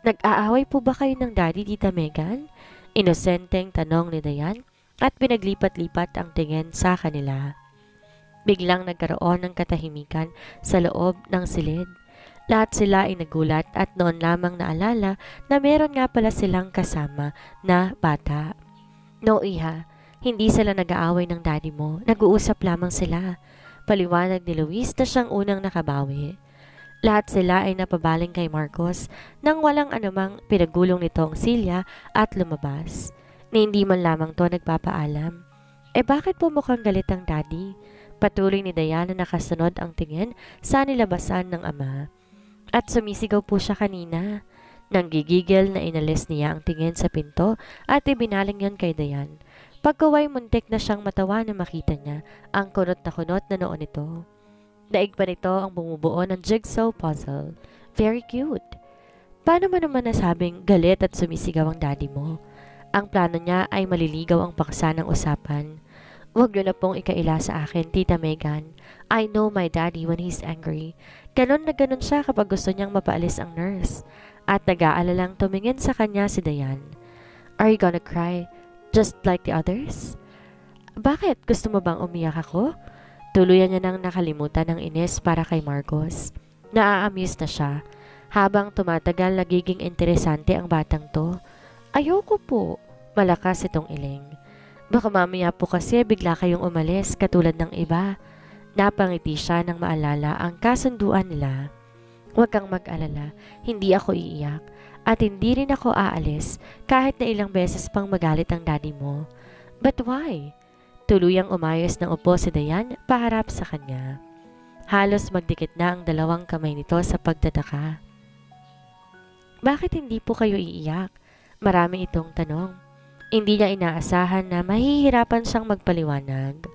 Nag-aaway po ba kayo ng daddy, Tita Megan? Inosenteng tanong ni Dayan at pinaglipat-lipat ang tingin sa kanila. Biglang nagkaroon ng katahimikan sa loob ng silid. Lahat sila ay nagulat at noon lamang naalala na meron nga pala silang kasama na bata. No, iha, hindi sila nag-aaway ng daddy mo. Nag-uusap lamang sila. Paliwanag ni Luis na siyang unang nakabawi. Lahat sila ay napabaling kay Marcos nang walang anumang pinagulong nitong Silya at lumabas. Ni hindi man lamang to nagpapaalam. Bakit po mukhang galit ang daddy? Patuloy ni Diana na nakasunod ang tingin sa nilabasan ng ama. At sumisigaw po siya kanina. Nang gigigil na inalis niya ang tingin sa pinto at ibinaling yon kay Dayan. Pagkaway muntik na siyang matawa na makita niya ang kunot na noon nito. Daig pa nito ang bumubuo ng jigsaw puzzle. Very cute. Paano mo naman nasabing galit at sumisigaw ang daddy mo? Ang plano niya ay maliligaw ang paksa ng usapan. Huwag niyo na pong ikaila sa akin, Tita Megan. I know my daddy when he's angry. Ganon na ganon siya kapag gusto niyang mapaalis ang nurse. At nag-aalalang tumingin sa kanya si Dayan. Are you gonna cry? Just like the others? Bakit? Gusto mo bang umiyak ako? Tuluyan niya nang nakalimutan ng inis para kay Marcos. Naa-amuse na siya. Habang tumatagal, nagiging interesante ang batang to. Ayoko po. Malakas itong iling. Baka mamaya po kasi bigla kayong umalis katulad ng iba. Napangiti siya nang maalala ang kasunduan nila. Huwag kang mag-alala, hindi ako iiyak. At hindi rin ako aalis kahit na ilang beses pang magalit ang daddy mo. But why? Tuluyang umayos ng upo si Dayan paharap sa kanya. Halos magdikit na ang dalawang kamay nito sa pagtataka. Bakit hindi po kayo iiyak? Marami itong tanong. Hindi niya inaasahan na mahihirapan siyang magpaliwanag.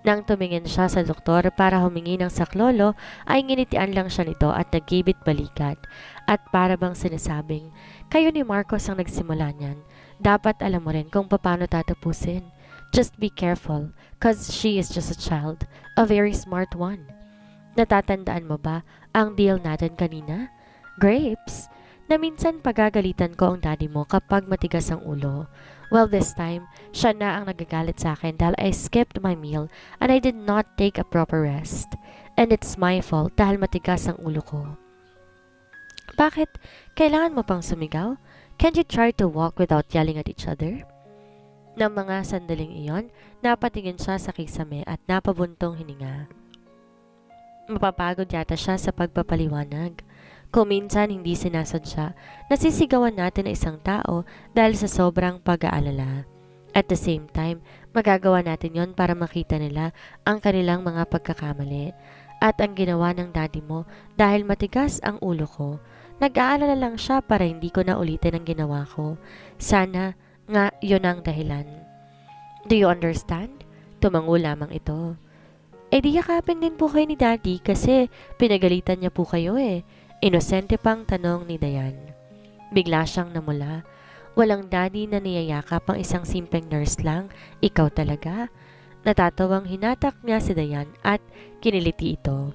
Nang tumingin siya sa doktor para humingi ng saklolo, ay nginitian lang siya nito at nagkibit balikat. At para bang sinasabing, kayo ni Marcos ang nagsimula niyan. Dapat alam mo rin kung paano tatapusin. Just be careful, cause she is just a child, a very smart one. Natatandaan mo ba ang deal natin kanina? Grapes? Na minsan pagagalitan ko ang daddy mo kapag matigas ang ulo. Well, this time, siya na ang nagagalit sa akin dahil I skipped my meal and I did not take a proper rest. And it's my fault dahil matigas ang ulo ko. Bakit? Kailangan mo pang sumigaw? Can't you try to walk without yelling at each other? Nang mga sandaling iyon, napatingin siya sa kisame at napabuntong hininga. Mapapagod yata siya sa pagpapaliwanag. Kung minsan hindi sinasadya, nasisigawan natin na isang tao dahil sa sobrang pag-aalala. At the same time, magagawa natin yon para makita nila ang kanilang mga pagkakamali. At ang ginawa ng daddy mo dahil matigas ang ulo ko, nag-aalala lang siya para hindi ko na ulitin ang ginawa ko. Sana nga yun ang dahilan. Do you understand? Tumango lamang ito. Di yakapin din po kayo ni daddy kasi pinagalitan niya po kayo eh. Inosente pang tanong ni Dayan. Bigla siyang namula. Walang daddy na niyayakap ang isang simpleng nurse lang. Ikaw talaga? Natatawang hinatak niya si Dayan at kiniliti ito.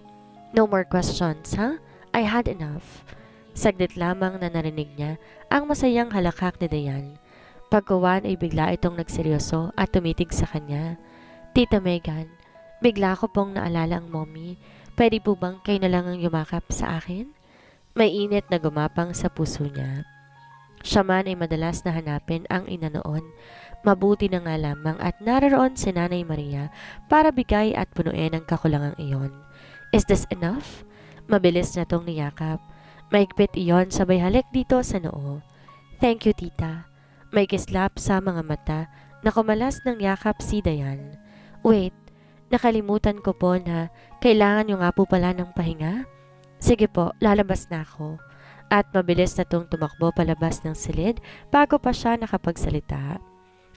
No more questions, ha? I had enough. Saglit lamang na narinig niya ang masayang halakak ni Dayan. Pagkuwan ay bigla itong nagseryoso at tumitig sa kanya. Tita Megan, bigla ko pong naalala ang mommy. Pwede po bang kayo na lang ang yumakap sa akin? May init na gumapang sa puso niya. Siya man ay madalas na hanapin ang ina noon. Mabuti na nga lamang at naroon si Nanay Maria para bigay at punuin ang kakulangang iyon. Is this enough? Mabilis na tong niyakap. Maigpit iyon sabay halik dito sa noo. Thank you, tita. May kislap sa mga mata na kumalas ng yakap si Dayan. Wait, nakalimutan ko po na kailangan nyo nga po pala ng pahinga? Sige po, lalabas na ako. At mabilis na tong tumakbo palabas ng silid bago pa siya nakapagsalita.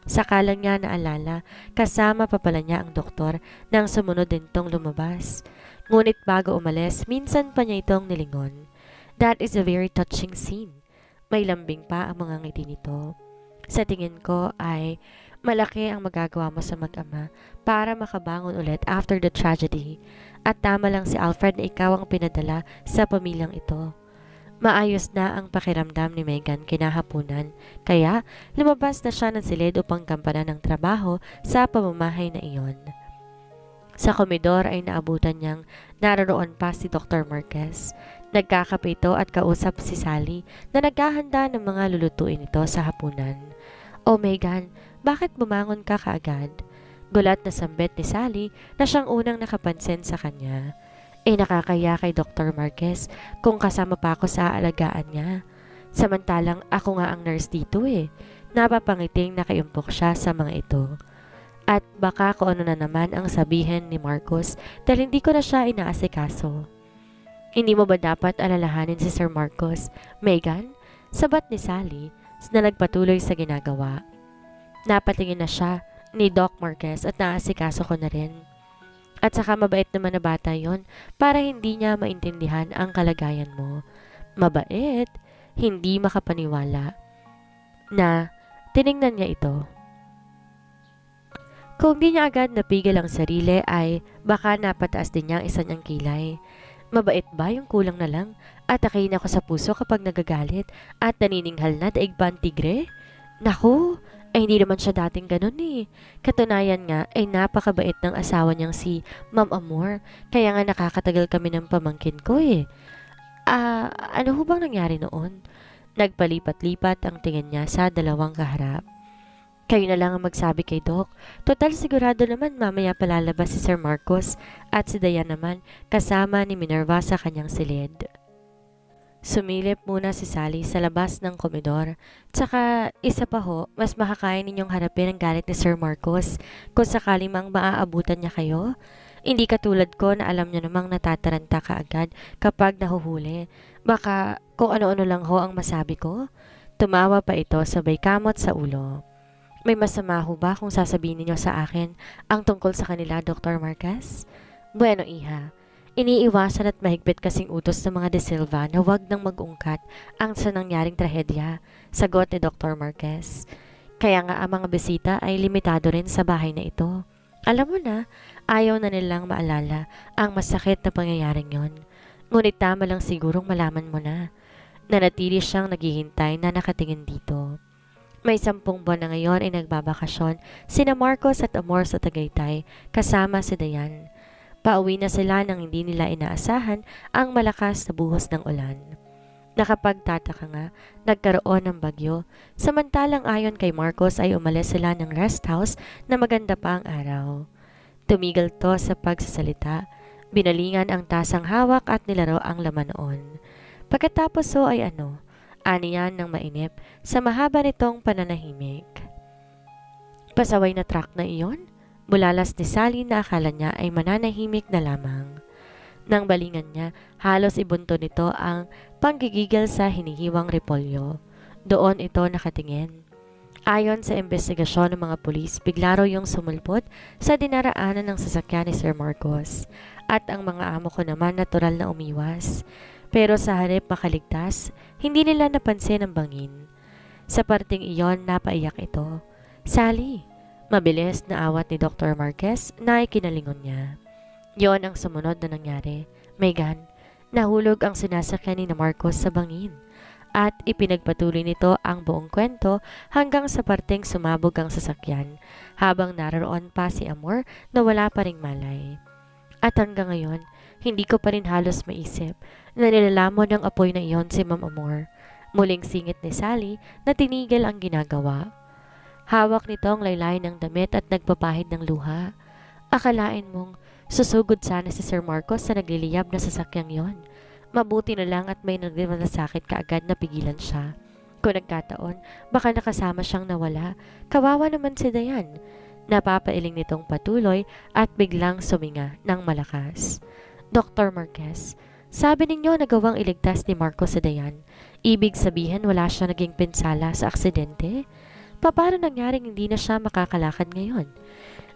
Saka lang niya naalala, kasama pa pala niya ang doktor nang sumunod din tong lumabas. Ngunit bago umalis, minsan pa niya itong nilingon. That is a very touching scene. May lambing pa ang mga ngiti nito. Sa tingin ko ay malaki ang magagawa mo sa mag-ama para makabangon ulit after the tragedy. At tama lang si Alfred na ikaw ang pinadala sa pamilyang ito. Maayos na ang pakiramdam ni Megan kinahapunan, kaya lumabas na siya ng silid upang gampanan ng trabaho sa pamamahay na iyon. Sa komedor ay naabutan niyang naroon pa si Dr. Marquez. Nagkakape ito at kausap si Sally na naghahanda ng mga lulutuin ito sa hapunan. Oh Megan, bakit bumangon ka kaagad? Gulat na sambit ni Sally na siyang unang nakapansin sa kanya. Nakakaya kay Dr. Marquez kung kasama pa ako sa alagaan niya. Samantalang ako nga ang nurse dito eh. Napapangiting nakaiumpok siya sa mga ito. At baka kung ano na naman ang sabihin ni Marcos dahil hindi ko na siya inaasikaso. Hindi mo ba dapat alalahanin si Sir Marcos, Megan? Sabat ni Sally na nagpatuloy sa ginagawa. Napatingin na siya ni Doc Marquez at naasikaso ko na rin. At saka mabait naman na bata yon para hindi niya maintindihan ang kalagayan mo. Mabait, hindi makapaniwala na tiningnan niya ito. Kung di niya agad napigil ang sarili ay baka napataas din niya ang isa niyang kilay. Mabait ba yung kulang na lang? Atakayin ako sa puso kapag nagagalit at nanininghal na daig ba ang tigre? Naku, ay hindi naman siya dating ganun eh. Katunayan nga ay napakabait ng asawa niyang si Ma'am Amor. Kaya nga nakakatagal kami ng pamangkin ko eh. Ano ho bang nangyari noon? Nagpalipat-lipat ang tingin niya sa dalawang kaharap. Kayo na lang ang magsabi kay Doc. Total sigurado naman mamaya palalabas si Sir Marcos at si Dayan naman kasama ni Minerva sa kanyang silid. Sumilip muna si Sally sa labas ng komedor. Tsaka isa pa ho, mas makakaya ninyong harapin ang galit ni Sir Marcos kung sakali mang maaabutan niya kayo. Hindi katulad ko na alam niyo namang natataranta ka agad kapag nahuhuli. Baka kung ano-ano lang ho ang masabi ko. Tumawa pa ito sabay kamot sa ulo. May masama ho ba kung sasabihin ninyo sa akin ang tungkol sa kanila, Dr. Marquez? Bueno, iha. Iniiwasan at mahigpit kasing utos ng mga De Silva na huwag nang mag-ungkat ang sa nangyaring trahedya, sagot ni Dr. Marquez. Kaya nga ang mga bisita ay limitado rin sa bahay na ito. Alam mo na, ayaw na nilang maalala ang masakit na pangyayaring yon. Ngunit tama lang sigurong malaman mo na. Nanatili siyang naghihintay na nakatingin dito. May 10 buwan na ngayon ay nagbabakasyon sina Marcos at Amor sa Tagaytay kasama si Dayan. Pauwi na sila nang hindi nila inaasahan ang malakas na buhos ng ulan. Nakapagtataka nga, nagkaroon ng bagyo, samantalang ayon kay Marcos ay umalis sila ng rest house na maganda pa ang araw. Tumigil to sa pagsasalita, binalingan ang tasang hawak at nilaro ang laman noon. Pagkatapos ay aniyan ng mainip sa mahaba nitong pananahimik. Pasaway na truck na iyon? Bulalas ni Sally na akala niya ay mananahimik na lamang. Nang balingan niya, halos ibunto nito ang panggigigil sa hinihiwang repolyo. Doon ito nakatingin. Ayon sa investigasyon ng mga pulis, bigla raw yung sumulpot sa dinaraanan ng sasakyan ni Sir Marcos. At ang mga amo ko naman natural na umiwas. Pero sa harap makaligtas, hindi nila napansin ang bangin. Sa parting iyon, napaiyak ito. Sally! Mabilis na awat ni Dr. Marquez na ikinalingon niya. Yon ang sumunod na nangyari. Megan, nahulog ang sinasakyan ni Marcos sa bangin at ipinagpatuloy nito ang buong kwento hanggang sa parteng sumabog ang sasakyan habang naroon pa si Amor na wala pa ring malay. At hanggang ngayon, hindi ko pa rin halos maisip na nilalamon ng apoy na iyon si Ma'am Amor. Muling singit ni Sally na tinigil ang ginagawa. Hawak nito ang laylay ng damit at nagpapahid ng luha. Akalain mong susugod sana si Sir Marcos sa nagliliyab na sasakyang yon. Mabuti na lang at may nagmalasakit kaagad na pigilan siya. Kung nagkataon, baka nakasama siyang nawala. Kawawa naman si Dayan. Napapailing nitong patuloy at biglang suminga ng malakas. Dr. Marquez, sabi ninyo nagawang iligtas ni Marcos si Dayan. Ibig sabihin wala siya naging pinsala sa aksidente? Paano nangyaring hindi na siya makakalakad ngayon?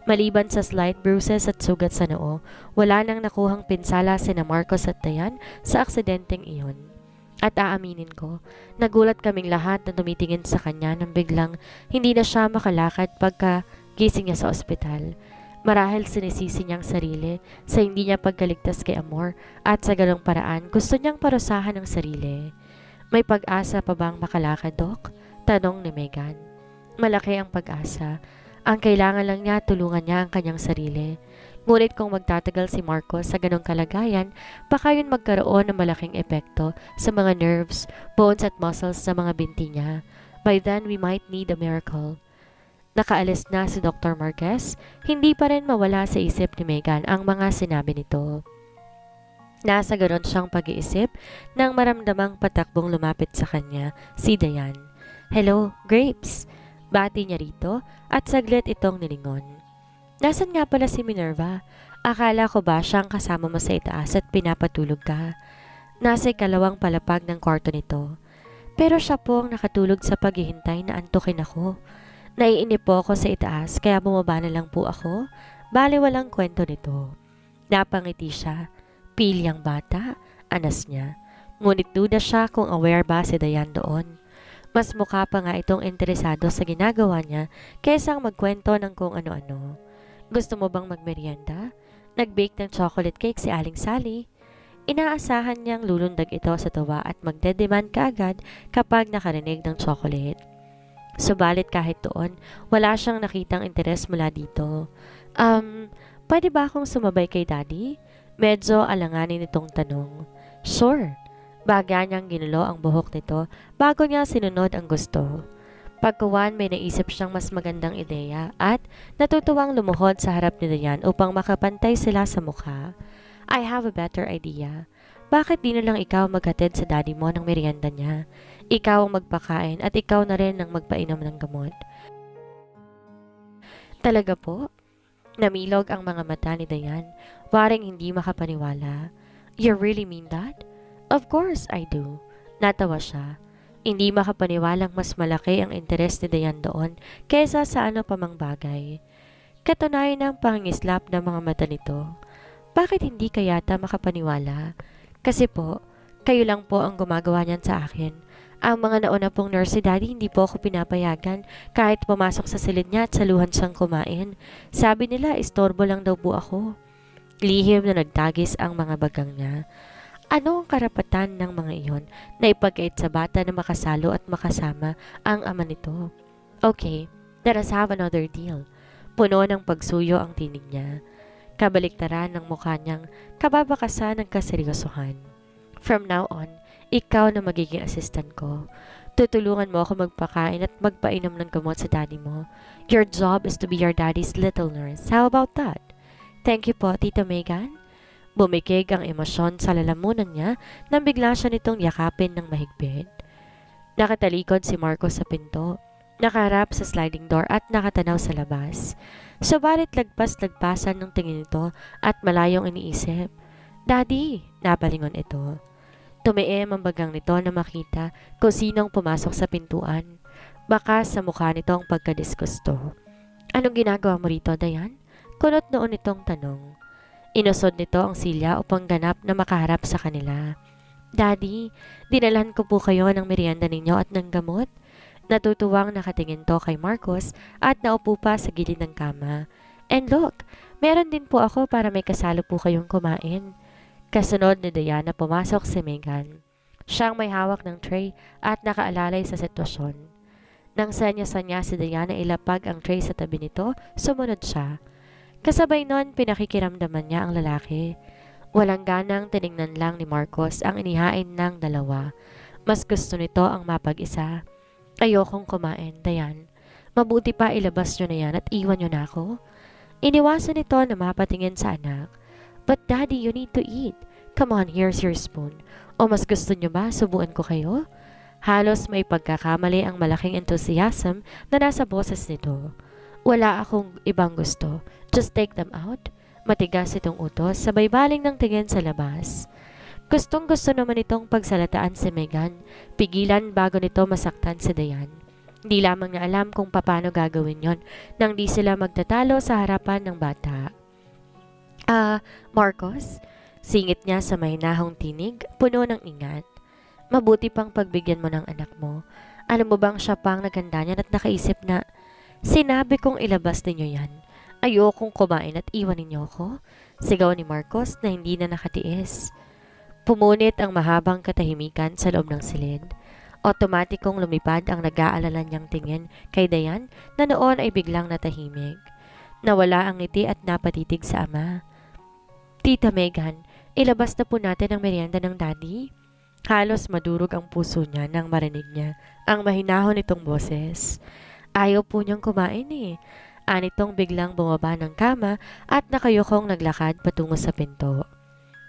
Maliban sa slight bruises at sugat sa noo, wala nang nakuhang pinsala sina Marcos at Dayan sa aksidenteng iyon. At aaminin ko, nagulat kaming lahat na tumitingin sa kanya nang biglang hindi na siya makalakad pagka gising niya sa ospital. Marahil sinisisi niyang sarili sa hindi niya pagkaligtas kay Amor at sa ganong paraan gusto niyang parusahan ang sarili. May pag-asa pa bang makalakad, Doc? Tanong ni Megan. Malaki ang pag-asa. Ang kailangan lang niya tulungan niya ang kanyang sarili. Ngunit kung magtatagal si Marcos sa ganong kalagayan, baka yun magkaroon ng malaking epekto sa mga nerves, bones at muscles sa mga binti niya. By then, we might need a miracle. Nakaalis na si Dr. Marquez, hindi pa rin mawala sa isip ni Megan ang mga sinabi nito. Nasa ganon siyang pag-iisip nang maramdamang patakbong lumapit sa kanya si Dayan. Hello, Grapes! Bati niya rito at saglit itong nilingon. Nasaan nga pala si Minerva? Akala ko ba siyang kasama mo sa itaas at pinapatulog ka? Nasa ikalawang palapag ng kwarto nito. Pero siya po ang nakatulog sa paghihintay na antukin ako. Naiinip po ako sa itaas kaya bumaba na lang po ako. Bale walang kwento nito. Napangiti siya. Pilyang bata, anas niya. Ngunit duda siya kung aware ba si Dayan doon. Mas mukha pa nga itong interesado sa ginagawa niya kaysa magkwento ng kung ano-ano. Gusto mo bang magmerienda? Nag-bake ng chocolate cake si Aling Sally. Inaasahan niyang lulundag ito sa tawa at magdedemand kaagad kapag nakarinig ng chocolate. Subalit kahit doon, wala siyang nakitang interes mula dito. Pwede ba akong sumabay kay Daddy? Medyo alanganin itong tanong. Sure. Bagya niyang ginulo ang buhok nito bago niya sinunod ang gusto. Pagkuwan may naisip siyang mas magandang ideya at natutuwang lumuhod sa harap ni Dayan upang makapantay sila sa mukha. I have a better idea. Bakit di na lang ikaw maghatid sa daddy mo ng merienda niya? Ikaw ang magpakain at ikaw na rin ang magpainom ng gamot. Talaga po? Namilog ang mga mata ni Dayan, waring hindi makapaniwala. You really mean that? Of course I do. Natawa siya. Hindi makapaniwalang mas malaki ang interes ni Dayan doon kaysa sa ano pa mang bagay. Katunayan ng pangislap ng mga mata nito. Bakit hindi kayata makapaniwala? Kasi po, kayo lang po ang gumagawa niyan sa akin. Ang mga nauna pong nurse si Daddy hindi po ako pinapayagan kahit pumasok sa silid niya at saluhan siyang kumain. Sabi nila istorbo lang daw po ako. Lihim na nagtagis ang mga bagang niya. Ano ang karapatan ng mga iyon na ipagkait sa bata na makasalo at makasama ang ama nito? Okay, let us have another deal. Puno ng pagsuyo ang tinig niya. Kabaliktaran ng mukha niyang kababakasan ng kaseryosohan. From now on, ikaw na magiging assistant ko. Tutulungan mo ako magpakain at magpainom ng gamot sa daddy mo. Your job is to be your daddy's little nurse. How about that? Thank you po, Tita Megan. Bumikig ang emosyon sa lalamunan niya nang bigla siya nitong yakapin ng mahigpit. Nakatalikod si Marcos sa pinto, nakaharap sa sliding door at nakatanaw sa labas. Subalit lagpas-lagpasan ng tingin nito at malayong iniisip. Daddy, napalingon ito. Tumiim ang bagang nito na makita kung sinong pumasok sa pintuan. Baka sa mukha nito ang pagkadisgusto. Anong ginagawa mo rito, Dayan? Kunot noon itong tanong. Inusod nito ang silya upang ganap na makaharap sa kanila. Daddy, dinalhan ko po kayo ng merienda ninyo at ng gamot. Natutuwang nakatingin to kay Marcos at naupo pa sa gilid ng kama. And look, meron din po ako para may kasalo po kayong kumain. Kasunod ni Diana pumasok si Megan. Siyang may hawak ng tray at nakaalalay sa sitwasyon. Nang sanya-sanya si Diana ilapag ang tray sa tabi nito, sumunod siya. Kasabay nun, pinakikiramdaman niya ang lalaki. Walang ganang tiningnan lang ni Marcos ang inihain ng dalawa. Mas gusto nito ang mapag-isa. Ayokong kumain, Dayan. Mabuti pa ilabas nyo na yan at iwan nyo na ako. Iniwasan nito na mapatingin sa anak. But Daddy, you need to eat. Come on, here's your spoon. O mas gusto nyo ba subuan ko kayo? Halos may pagkakamali ang malaking enthusiasm na nasa boses nito. Wala akong ibang gusto. Just take them out. Matigas itong utos, sabay baling ng tingin sa labas. Gustong gusto naman itong pagsalataan si Megan. Pigilan bago nito masaktan si Dayan. Di lamang niya alam kung paano gagawin yon nang di sila magtatalo sa harapan ng bata. Marcos? Singit niya sa mahinahong tinig, puno ng ingat. Mabuti pang pagbigyan mo ng anak mo. Alam mo bang siya pang naganda niyan at nakaisip na, sinabi kong ilabas ninyo yan. Ayokong kumain at iwan ninyo ako. Sigaw ni Marcos na hindi na nakatiis. Pumunit ang mahabang katahimikan sa loob ng silid. Otomatikong lumipad ang nag-aalala niyang tingin kay Dayan na noon ay biglang natahimik. Nawala ang ngiti at napatitig sa ama. Tita Megan, ilabas na po natin ang merienda ng daddy. Halos madurog ang puso niya nang marinig niya ang mahinahon nitong boses. Ayaw po niyang kumain eh. Anitong biglang bumaba ng kama at nakayukong naglakad patungo sa pinto.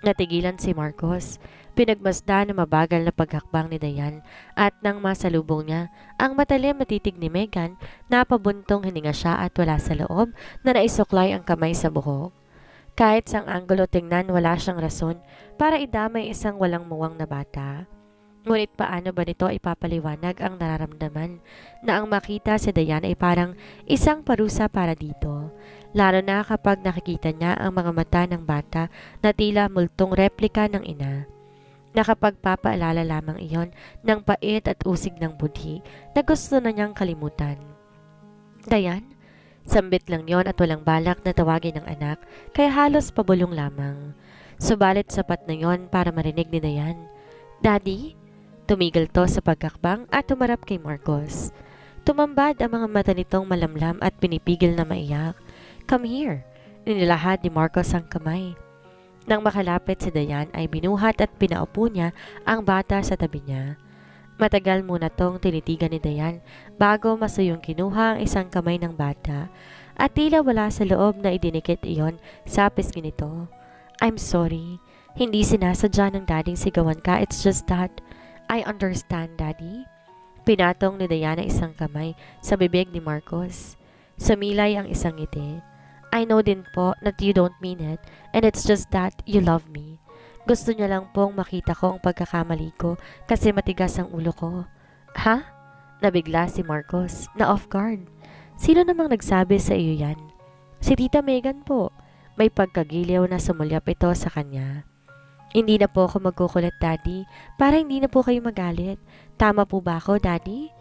Natigilan si Marcos. Pinagmasdan na mabagal na paghakbang ni Dayan at nang masalubong niya ang matalim na titig ni Megan, napabuntong hininga siya at wala sa loob na naisuklay ang kamay sa buhok. Kahit sang anggulo tingnan, wala siyang rason para idamay isang walang muwang na bata. Ngunit paano ba nito ipapaliwanag ang nararamdaman na ang makita si Dayan ay parang isang parusa para dito, lalo na kapag nakikita niya ang mga mata ng bata na tila multong replika ng ina. Nakapagpapaalala lamang iyon ng pait at usig ng budhi na gusto na niyang kalimutan. Dayan, sambit lang yon at walang balak na tawagin ng anak kaya halos pabulong lamang. Subalit sapat na yon para marinig ni Dayan. Daddy? Tumigil to sa pagkakbang at tumarap kay Marcos. Tumambad ang mga mata nitong malamlam at pinipigil na maiyak. Come here. Inilahad ni Marcos ang kamay. Nang makalapit si Dayan ay binuhat at pinaupo niya ang bata sa tabi niya. Matagal muna tong tinitigan ni Dayan bago masuyong kinuha ang isang kamay ng bata at tila wala sa loob na idinikit iyon sa pisngi nito. I'm sorry. Hindi sinasadya ng dading sigawan ka. It's just that I understand, Daddy. Pinatong ni Diana isang kamay sa bibig ni Marcos. Sumilay ang isang ngiti. I know din po that you don't mean it and it's just that you love me. Gusto niya lang pong makita ko ang pagkakamali ko kasi matigas ang ulo ko. Ha? Nabigla si Marcos na off guard. Sino namang nagsabi sa iyo yan? Si Tita Megan po. May pagkagiliw na sumulyap ito sa kanya. Hindi na po ako magkukulit, Daddy, para hindi na po kayo magalit. Tama po ba ako, Daddy?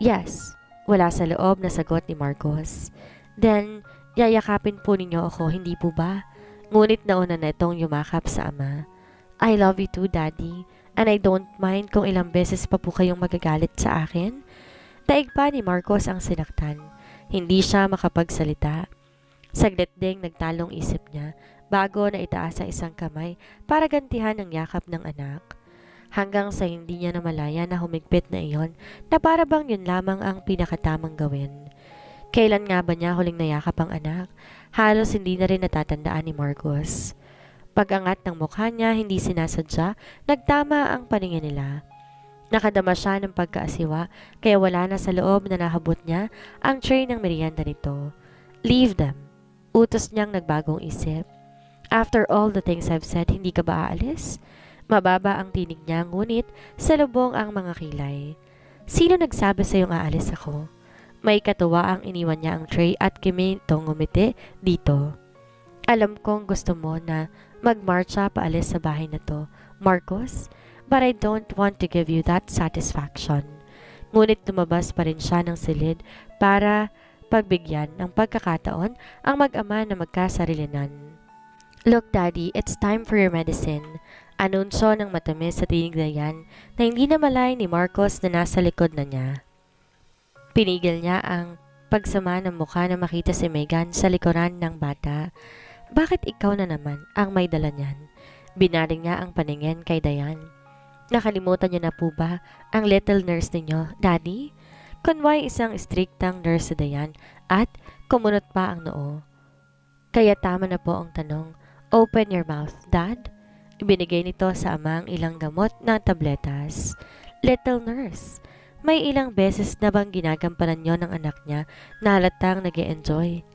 Yes. Wala sa loob na sagot ni Marcos. Then, yayakapin po ninyo ako, hindi po ba? Ngunit nauna na itong yumakap sa ama. I love you too, Daddy. And I don't mind kung ilang beses pa po kayong magagalit sa akin. Daig pa ni Marcos ang sinaktan. Hindi siya makapagsalita. Saglit ding nagtalong isip niya bago na itaas ang isang kamay para gantihan ang yakap ng anak. Hanggang sa hindi niya namalaya na humigpit na iyon na para bang yun lamang ang pinakatamang gawin. Kailan nga ba niya huling nayakap ang anak? Halos hindi na rin natatandaan ni Marcos. Pag-angat ng mukha niya, hindi sinasadya, nagtama ang paningin nila. Nakadama siya ng pagkaasiwa kaya wala na sa loob na nahabot niya ang tray ng merienda nito. Leave them. Utos niyang nagbagong isip. After all the things I've said, hindi ka ba aalis? Mababa ang tinig niya ngunit salubong ang mga kilay. Sino nagsabi sa iyong aalis ako? May katuwa ang iniwan niya ang tray at kimitong ngumiti dito. Alam kong gusto mo na magmarcha paalis sa bahay na to, Marcos, but I don't want to give you that satisfaction. Ngunit lumabas pa rin siya ng silid para pagbigyan ng pagkakataon ang mag-ama na magkasarilinan. Look, Daddy, it's time for your medicine. Anunsyo ng matamis sa tinig na yan na hindi na malay ni Marcos na nasa likod na niya. Pinigil niya ang pagsama ng mukha na makita si Megan sa likuran ng bata. Bakit ikaw na naman ang may dala niyan? Binaring niya ang paningin kay Dayan. Nakalimutan niyo na po ba ang little nurse ninyo, Daddy? Kunway isang striktang nurse si Dayan at kumunot pa ang noo. Kaya tama na po ang tanong. Open your mouth, Dad. Ibinigay nito sa ama ang ilang gamot na tabletas. Little nurse, may ilang beses na bang ginagampanan niyo ng anak niya na halatang nag-e-enjoy?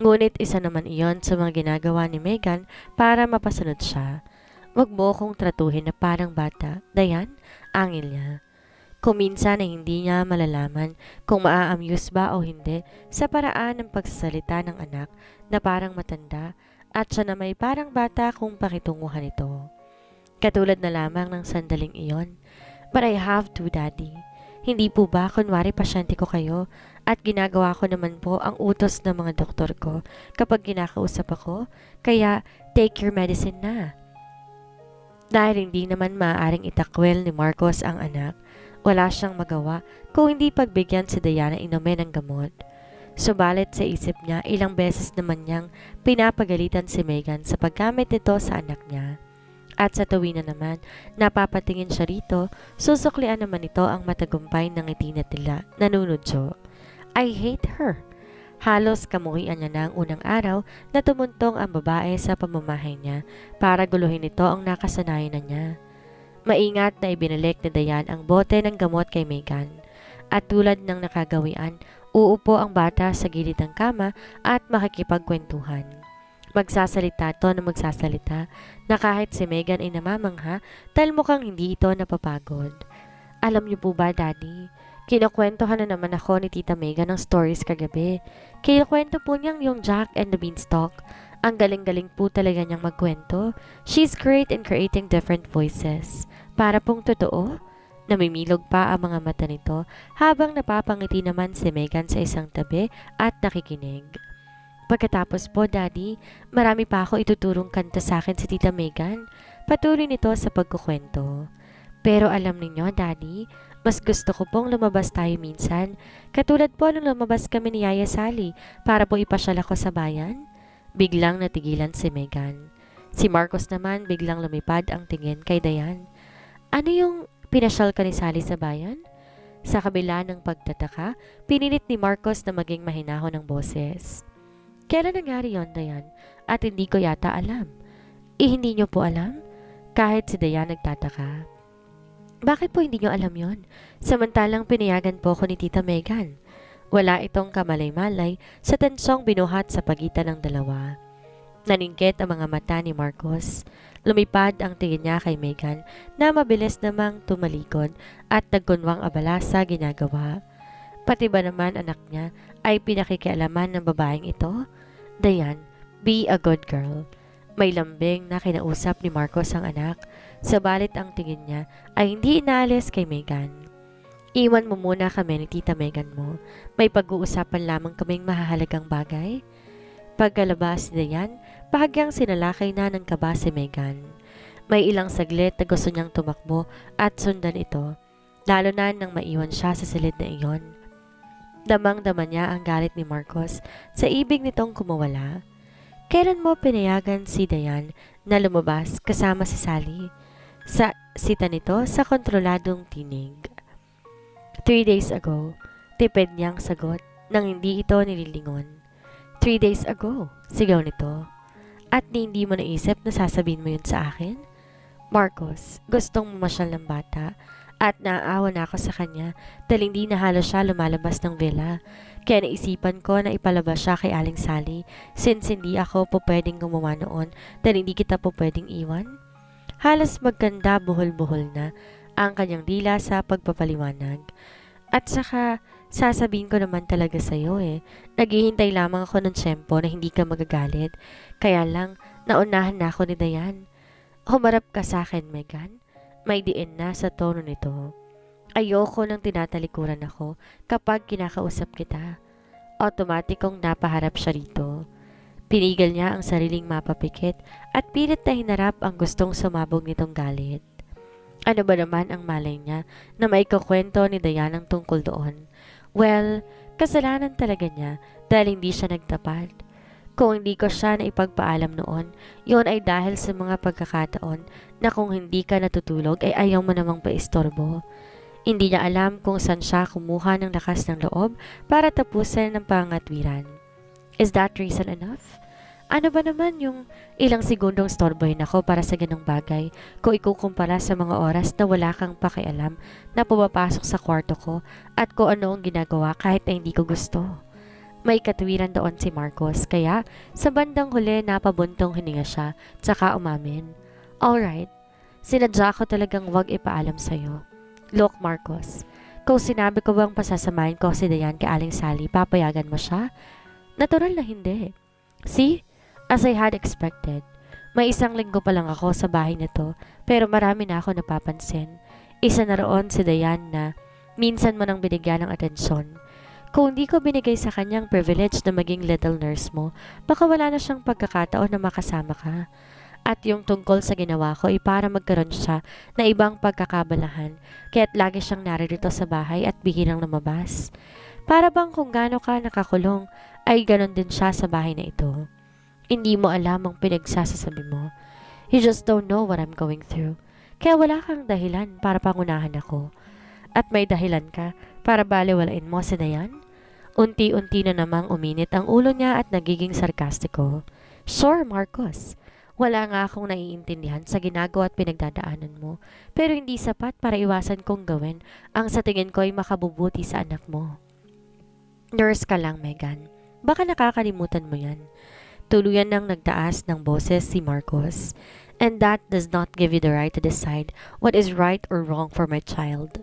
Ngunit isa naman iyon sa mga ginagawa ni Megan para mapasunod siya. Wag mo kong tratuhin na parang bata, Dayan, angil niya. Kung minsan ay hindi niya malalaman kung maa-amuse ba o hindi sa paraan ng pagsasalita ng anak na parang matanda at siya na may parang bata kung pakitunguhan ito. Katulad na lamang ng sandaling iyon. But I have to, Daddy. Hindi po ba kunwari pasyente ko kayo at ginagawa ko naman po ang utos ng mga doktor ko kapag kinakausap ako, kaya take your medicine na. Dahil hindi naman maaaring itakwil ni Marcos ang anak, wala siyang magawa kung hindi pagbigyan si Diana inumin ng gamot. Subalit sa isip niya, ilang beses naman niyang pinapagalitan si Megan sa paggamit nito sa anak niya. At sa tuwin na naman, napapatingin siya rito, susuklian naman ito ang matagumpay ng ngiti na tila, nanunodyo. I hate her. Halos kamuhian niya na ang unang araw na tumuntong ang babae sa pamamahay niya para guluhin ito ang nakasanayan na niya. Maingat na ibinalik ni Dayan ang bote ng gamot kay Megan. At tulad ng nakagawian, uupo ang bata sa gilid ng kama at makikipagkwentuhan. Magsasalita to na magsasalita na kahit si Megan ay namamangha dahil mukhang hindi ito napapagod. Alam niyo po ba, Daddy, kinakwentuhan na naman ako ni Tita Megan ng stories kagabi. Kinakwento po niyang yung Jack and the Beanstalk. Ang galing-galing po talaga niyang magkwento. She's great in creating different voices. Para pong totoo, namimilog pa ang mga mata nito habang napapangiti naman si Megan sa isang tabi at nakikinig. Pagkatapos po, Daddy, marami pa ako ituturong kanta sa akin si Tita Megan. Patuloy nito sa pagkukwento. Pero alam ninyo, Daddy, mas gusto ko pong lumabas tayo minsan. Katulad po nung lumabas kami ni Yaya Sally para po ipasyal ako sa bayan. Biglang natigilan si Megan. Si Marcos naman biglang lumipad ang tingin kay Dayan. Ano yung pinasyal ka ni Sally sa bayan? Sa kabila ng pagtataka, pinilit ni Marcos na maging mahinahon ng boses. Kailan nangyari yon, Dayan? At hindi ko yata alam. Hindi niyo po alam? Kahit si Dayan nagtataka. Bakit po hindi niyo alam yon? Samantalang pinayagan po ko ni Tita Megan. Wala itong kamalay-malay sa tensyong binuhat sa pagitan ng dalawa. Naningkit ang mga mata ni Marcos. Lumipad ang tingin niya kay Megan na mabilis namang tumalikod at nagkunwang abala sa ginagawa. Pati ba naman anak niya ay pinakikialaman ng babaeng ito? Dayan, be a good girl. May lambing na kinausap ni Marcos ang anak, sabalit ang tingin niya ay hindi inaalis kay Megan. Iwan mo muna kami ni Tita Megan mo. May pag-uusapan lamang kaming mahahalagang bagay. Pagkalabas ni Dayan, bahagyang sinalakay na ng kaba si Megan. May ilang saglit na gusto niyang tumakbo at sundan ito, lalo na nang maiwan siya sa silid na iyon. Damang-dama niya ang galit ni Marcos sa ibig nitong kumawala. Kailan mo pinayagan si Dayan na lumabas kasama si Sally? Sa sita nito sa kontroladong tinig. 3 days ago, tipid niyang sagot nang hindi ito nililingon. 3 days ago, sigaw nito. At hindi mo naisip na sasabihin mo yun sa akin? Marcos, gustong mamasyal ng bata at naaawa na ako sa kanya dahil hindi na halos siya lumalabas ng villa. Kaya naisipan ko na ipalabas siya kay Aling Sally since hindi ako po pwedeng gumawa noon dahil hindi kita po pwedeng iwan. Halos magkanda buhol-buhol na ang kanyang dila sa pagpapaliwanag. At saka, sasabihin ko naman talaga sa'yo naghihintay lamang ako ng tiyempo na hindi ka magagalit. Kaya lang, naunahan na ako ni Dayan. Humarap ka sa akin, Megan. May diin na sa tono nito. Ayoko nang tinatalikuran ako kapag kinakausap kita. Otomatikong napaharap siya rito. Pinigil niya ang sariling mapapikit at pilit na hinarap ang gustong sumabog nitong galit. Ano ba naman ang malay niya na maikukwento ni Dayan ang tungkol doon? Well, kasalanan talaga niya dahil hindi siya nagtapat. Kung hindi ko siya na ipagpaalam noon, yun ay dahil sa mga pagkakataon na kung hindi ka natutulog ay ayaw mo namang paistorbo. Hindi niya alam kung saan siya kumuha ng lakas ng loob para tapusin ang pangatwiran. Is that reason enough? Ano ba naman yung ilang segundong storbohin ako para sa ganong bagay kung ikukumpara sa mga oras na wala kang pakialam na pumapasok sa kwarto ko at kung ano ang ginagawa kahit na hindi ko gusto? May katwiran doon si Marcos kaya sa bandang huli napabuntong hininga siya tsaka umamin. Alright, sinadya ko talagang wag ipaalam sa'yo. Look Marcos, kung sinabi ko bang pasasamahin ko si Dayan kay Aling Sally, papayagan mo siya? Natural na hindi. See? As I had expected. May 1 linggo pa lang ako sa bahay nito pero marami na ako napapansin. Isa na roon si Dayan na minsan mo nang binigyan ng atensyon. Kung hindi ko binigay sa kanyang privilege na maging little nurse mo, baka wala na siyang pagkakataon na makasama ka. At yung tungkol sa ginawa ko ay para magkaroon siya na ibang pagkakabalahan kaya't lagi siyang naririto sa bahay at bihirang lumabas. Para bang kung gaano ka nakakulong ay ganon din siya sa bahay na ito. Hindi mo alam ang pinagsasasabi mo. You just don't know what I'm going through. Kaya wala kang dahilan para pangunahan ako. At may dahilan ka para baliwalain mo si Dayan? Unti-unti na namang uminit ang ulo niya at nagiging sarkastiko. Sure, Marcos. Wala nga akong naiintindihan sa ginagawa at pinagdadaanan mo, pero hindi sapat para iwasan kong gawin ang sa tingin ko ay makabubuti sa anak mo. Nurse ka lang, Megan. Baka nakakalimutan mo yan. Tuluyan nang nagtaas ng boses si Marcos. And that does not give you the right to decide what is right or wrong for my child.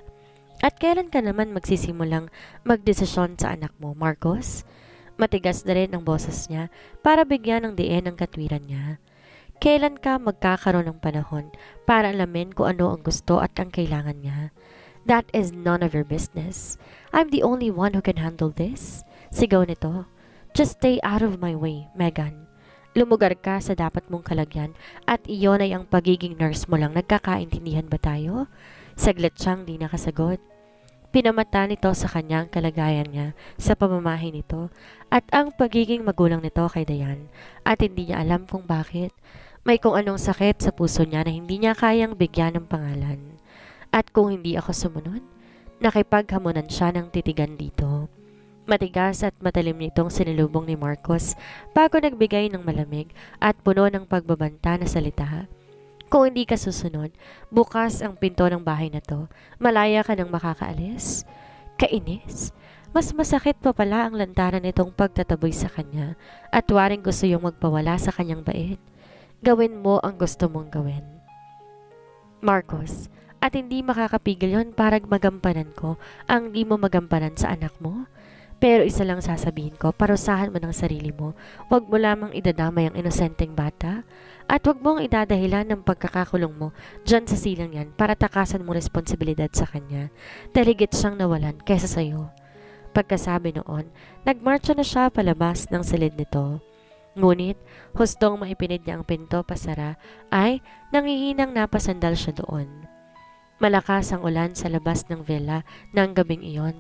At kailan ka naman magsisimulang magdesisyon sa anak mo, Marcos? Matigas na rin ang boses niya para bigyan ng diin ang katwiran niya. Kailan ka magkakaroon ng panahon para alamin kung ano ang gusto at ang kailangan niya? That is none of your business. I'm the only one who can handle this. Sigaw nito. Just stay out of my way, Megan. Lumugar ka sa dapat mong kalagyan at iyon ay ang pagiging nurse mo lang. Nagkakaintindihan ba tayo? Saglit siyang di nakasagot. Pinamata nito sa kanyang kalagayan niya sa pamamahay nito at ang pagiging magulang nito kay Dayan at hindi niya alam kung bakit. May kung anong sakit sa puso niya na hindi niya kayang bigyan ng pangalan. At kung hindi ako sumunod, nakipaghamunan siya ng titigan dito. Matigas at matalim nitong sinilubong ni Marcos bago nagbigay ng malamig at puno ng pagbabanta na salita. Kung hindi ka susunod, bukas ang pinto ng bahay na to. Malaya ka nang makakaalis. Kainis. Mas masakit pa pala ang lantaran nitong pagtataboy sa kanya at waring gusto yung magpawala sa kanyang bait. Gawin mo ang gusto mong gawin. Marcos, at hindi makakapigil yon para magampanan ko ang di mo magampanan sa anak mo? Pero isa lang sasabihin ko, parusahan mo ng sarili mo. Huwag mo lamang idadamay ang inosenteng bata. At huwag mong idadahilan ng pagkakakulong mo dyan sa silang yan para takasan mo responsibilidad sa kanya. Dahil higit siyang nawalan kesa sa'yo. Pagkasabi noon, nagmarcha na siya palabas ng silid nito. Ngunit, hustong maipinid niya ang pinto pasara, ay nangihinang napasandal siya doon. Malakas ang ulan sa labas ng villa ng gabing iyon.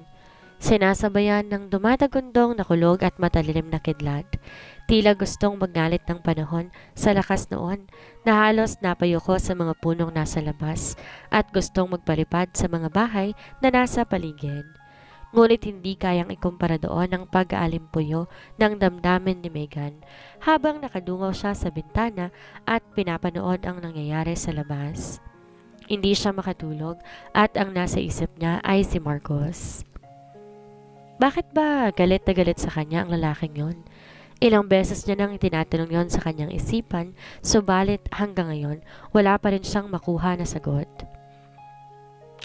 Sinasabayan ng dumadagundong na kulog at matalilim na kidlat. Tila gustong maggalit ng panahon sa lakas noon na halos napayuko sa mga punong nasa labas at gustong magpalipad sa mga bahay na nasa paligid. Ngunit hindi kayang ikumpara doon ang pag-aalimpuyo ng damdamin ni Megan habang nakadungaw siya sa bintana at pinapanood ang nangyayari sa labas. Hindi siya makatulog at ang nasa isip niya ay si Marcos. Bakit ba galit na galit sa kanya ang lalaking yon? Ilang beses niya nang itinatanong yon sa kanyang isipan, subalit hanggang ngayon, wala pa rin siyang makuha na sagot.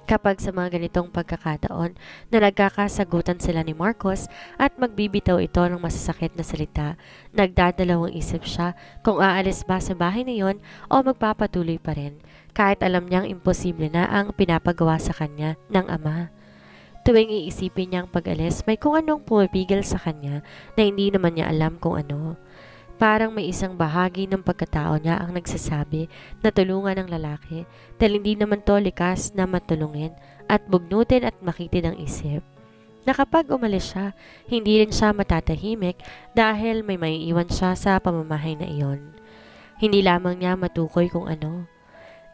Kapag sa mga ganitong pagkakataon na nagkakasagutan sila ni Marcos at magbibitaw ito ng masasakit na salita, nagdadalawang isip siya kung aalis ba sa bahay na yon o magpapatuloy pa rin, kahit alam niyang imposible na ang pinapagawa sa kanya ng ama. Tuwing iisipin niya ang pag-alis, may kung anong pumipigil sa kanya na hindi naman niya alam kung ano. Parang may isang bahagi ng pagkatao niya ang nagsasabi na tulungan ng lalaki dahil hindi naman to likas na matulungin at bugnutin at makitid ang isip. Na kapag umalis siya, hindi rin siya matatahimik dahil may maiiwan siya sa pamamahay na iyon. Hindi lamang niya matukoy kung ano.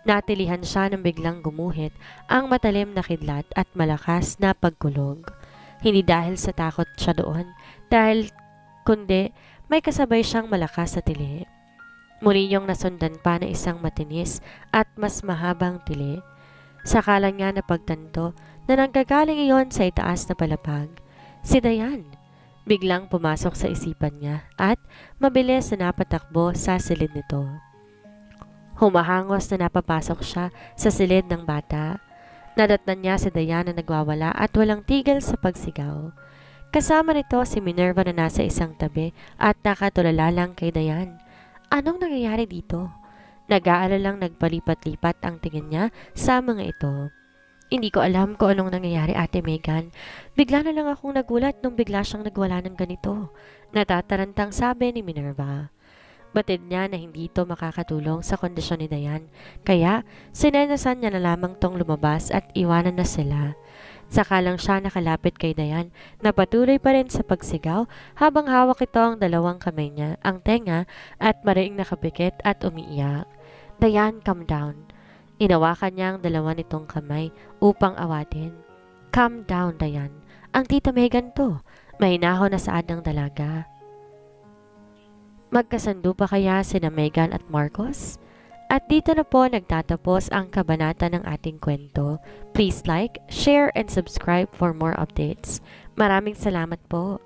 Natilihan siya ng biglang gumuhit ang matalim na kidlat at malakas na pagkulog. Hindi dahil sa takot siya doon, dahil kundi may kasabay siyang malakas sa tili. Muli niyong nasundan pa na isang matinis at mas mahabang tili. Sakala niya na pagtanto na nanggagaling iyon sa itaas na palapag. Si Dayan. Biglang pumasok sa isipan niya at mabilis na napatakbo sa silid nito. Humahangos na napapasok siya sa silid ng bata. Nadatnan niya si Dayan na nagwawala at walang tigil sa pagsigaw. Kasama nito si Minerva na nasa isang tabi at nakatulala lang kay Dayan. Anong nangyayari dito? Nag-aalalang nagpalipat-lipat ang tingin niya sa mga ito. Hindi ko alam kung anong nangyayari, Ate Megan. Bigla na lang akong nagulat nung bigla siyang nagwala ng ganito. Natatarantang sabi ni Minerva. Batid niya na hindi ito makakatulong sa kondisyon ni Dayan, kaya sinenasan niya na lamang tong lumabas at iwanan na sila. Saka lang siya nakalapit kay Dayan na patuloy pa rin sa pagsigaw habang hawak ito ang dalawang kamay niya, ang tenga at mariing nakapikit at umiiyak. Dayan, calm down. Inawakan niya ang dalawa nitong kamay upang awatin. Calm down, Dayan. Ang tita Megan to. Mahinahon na saad ng dalaga. Magkasando pa kaya sina Megan at Marcos? At dito na po nagtatapos ang kabanata ng ating kwento. Please like, share, and subscribe for more updates. Maraming salamat po.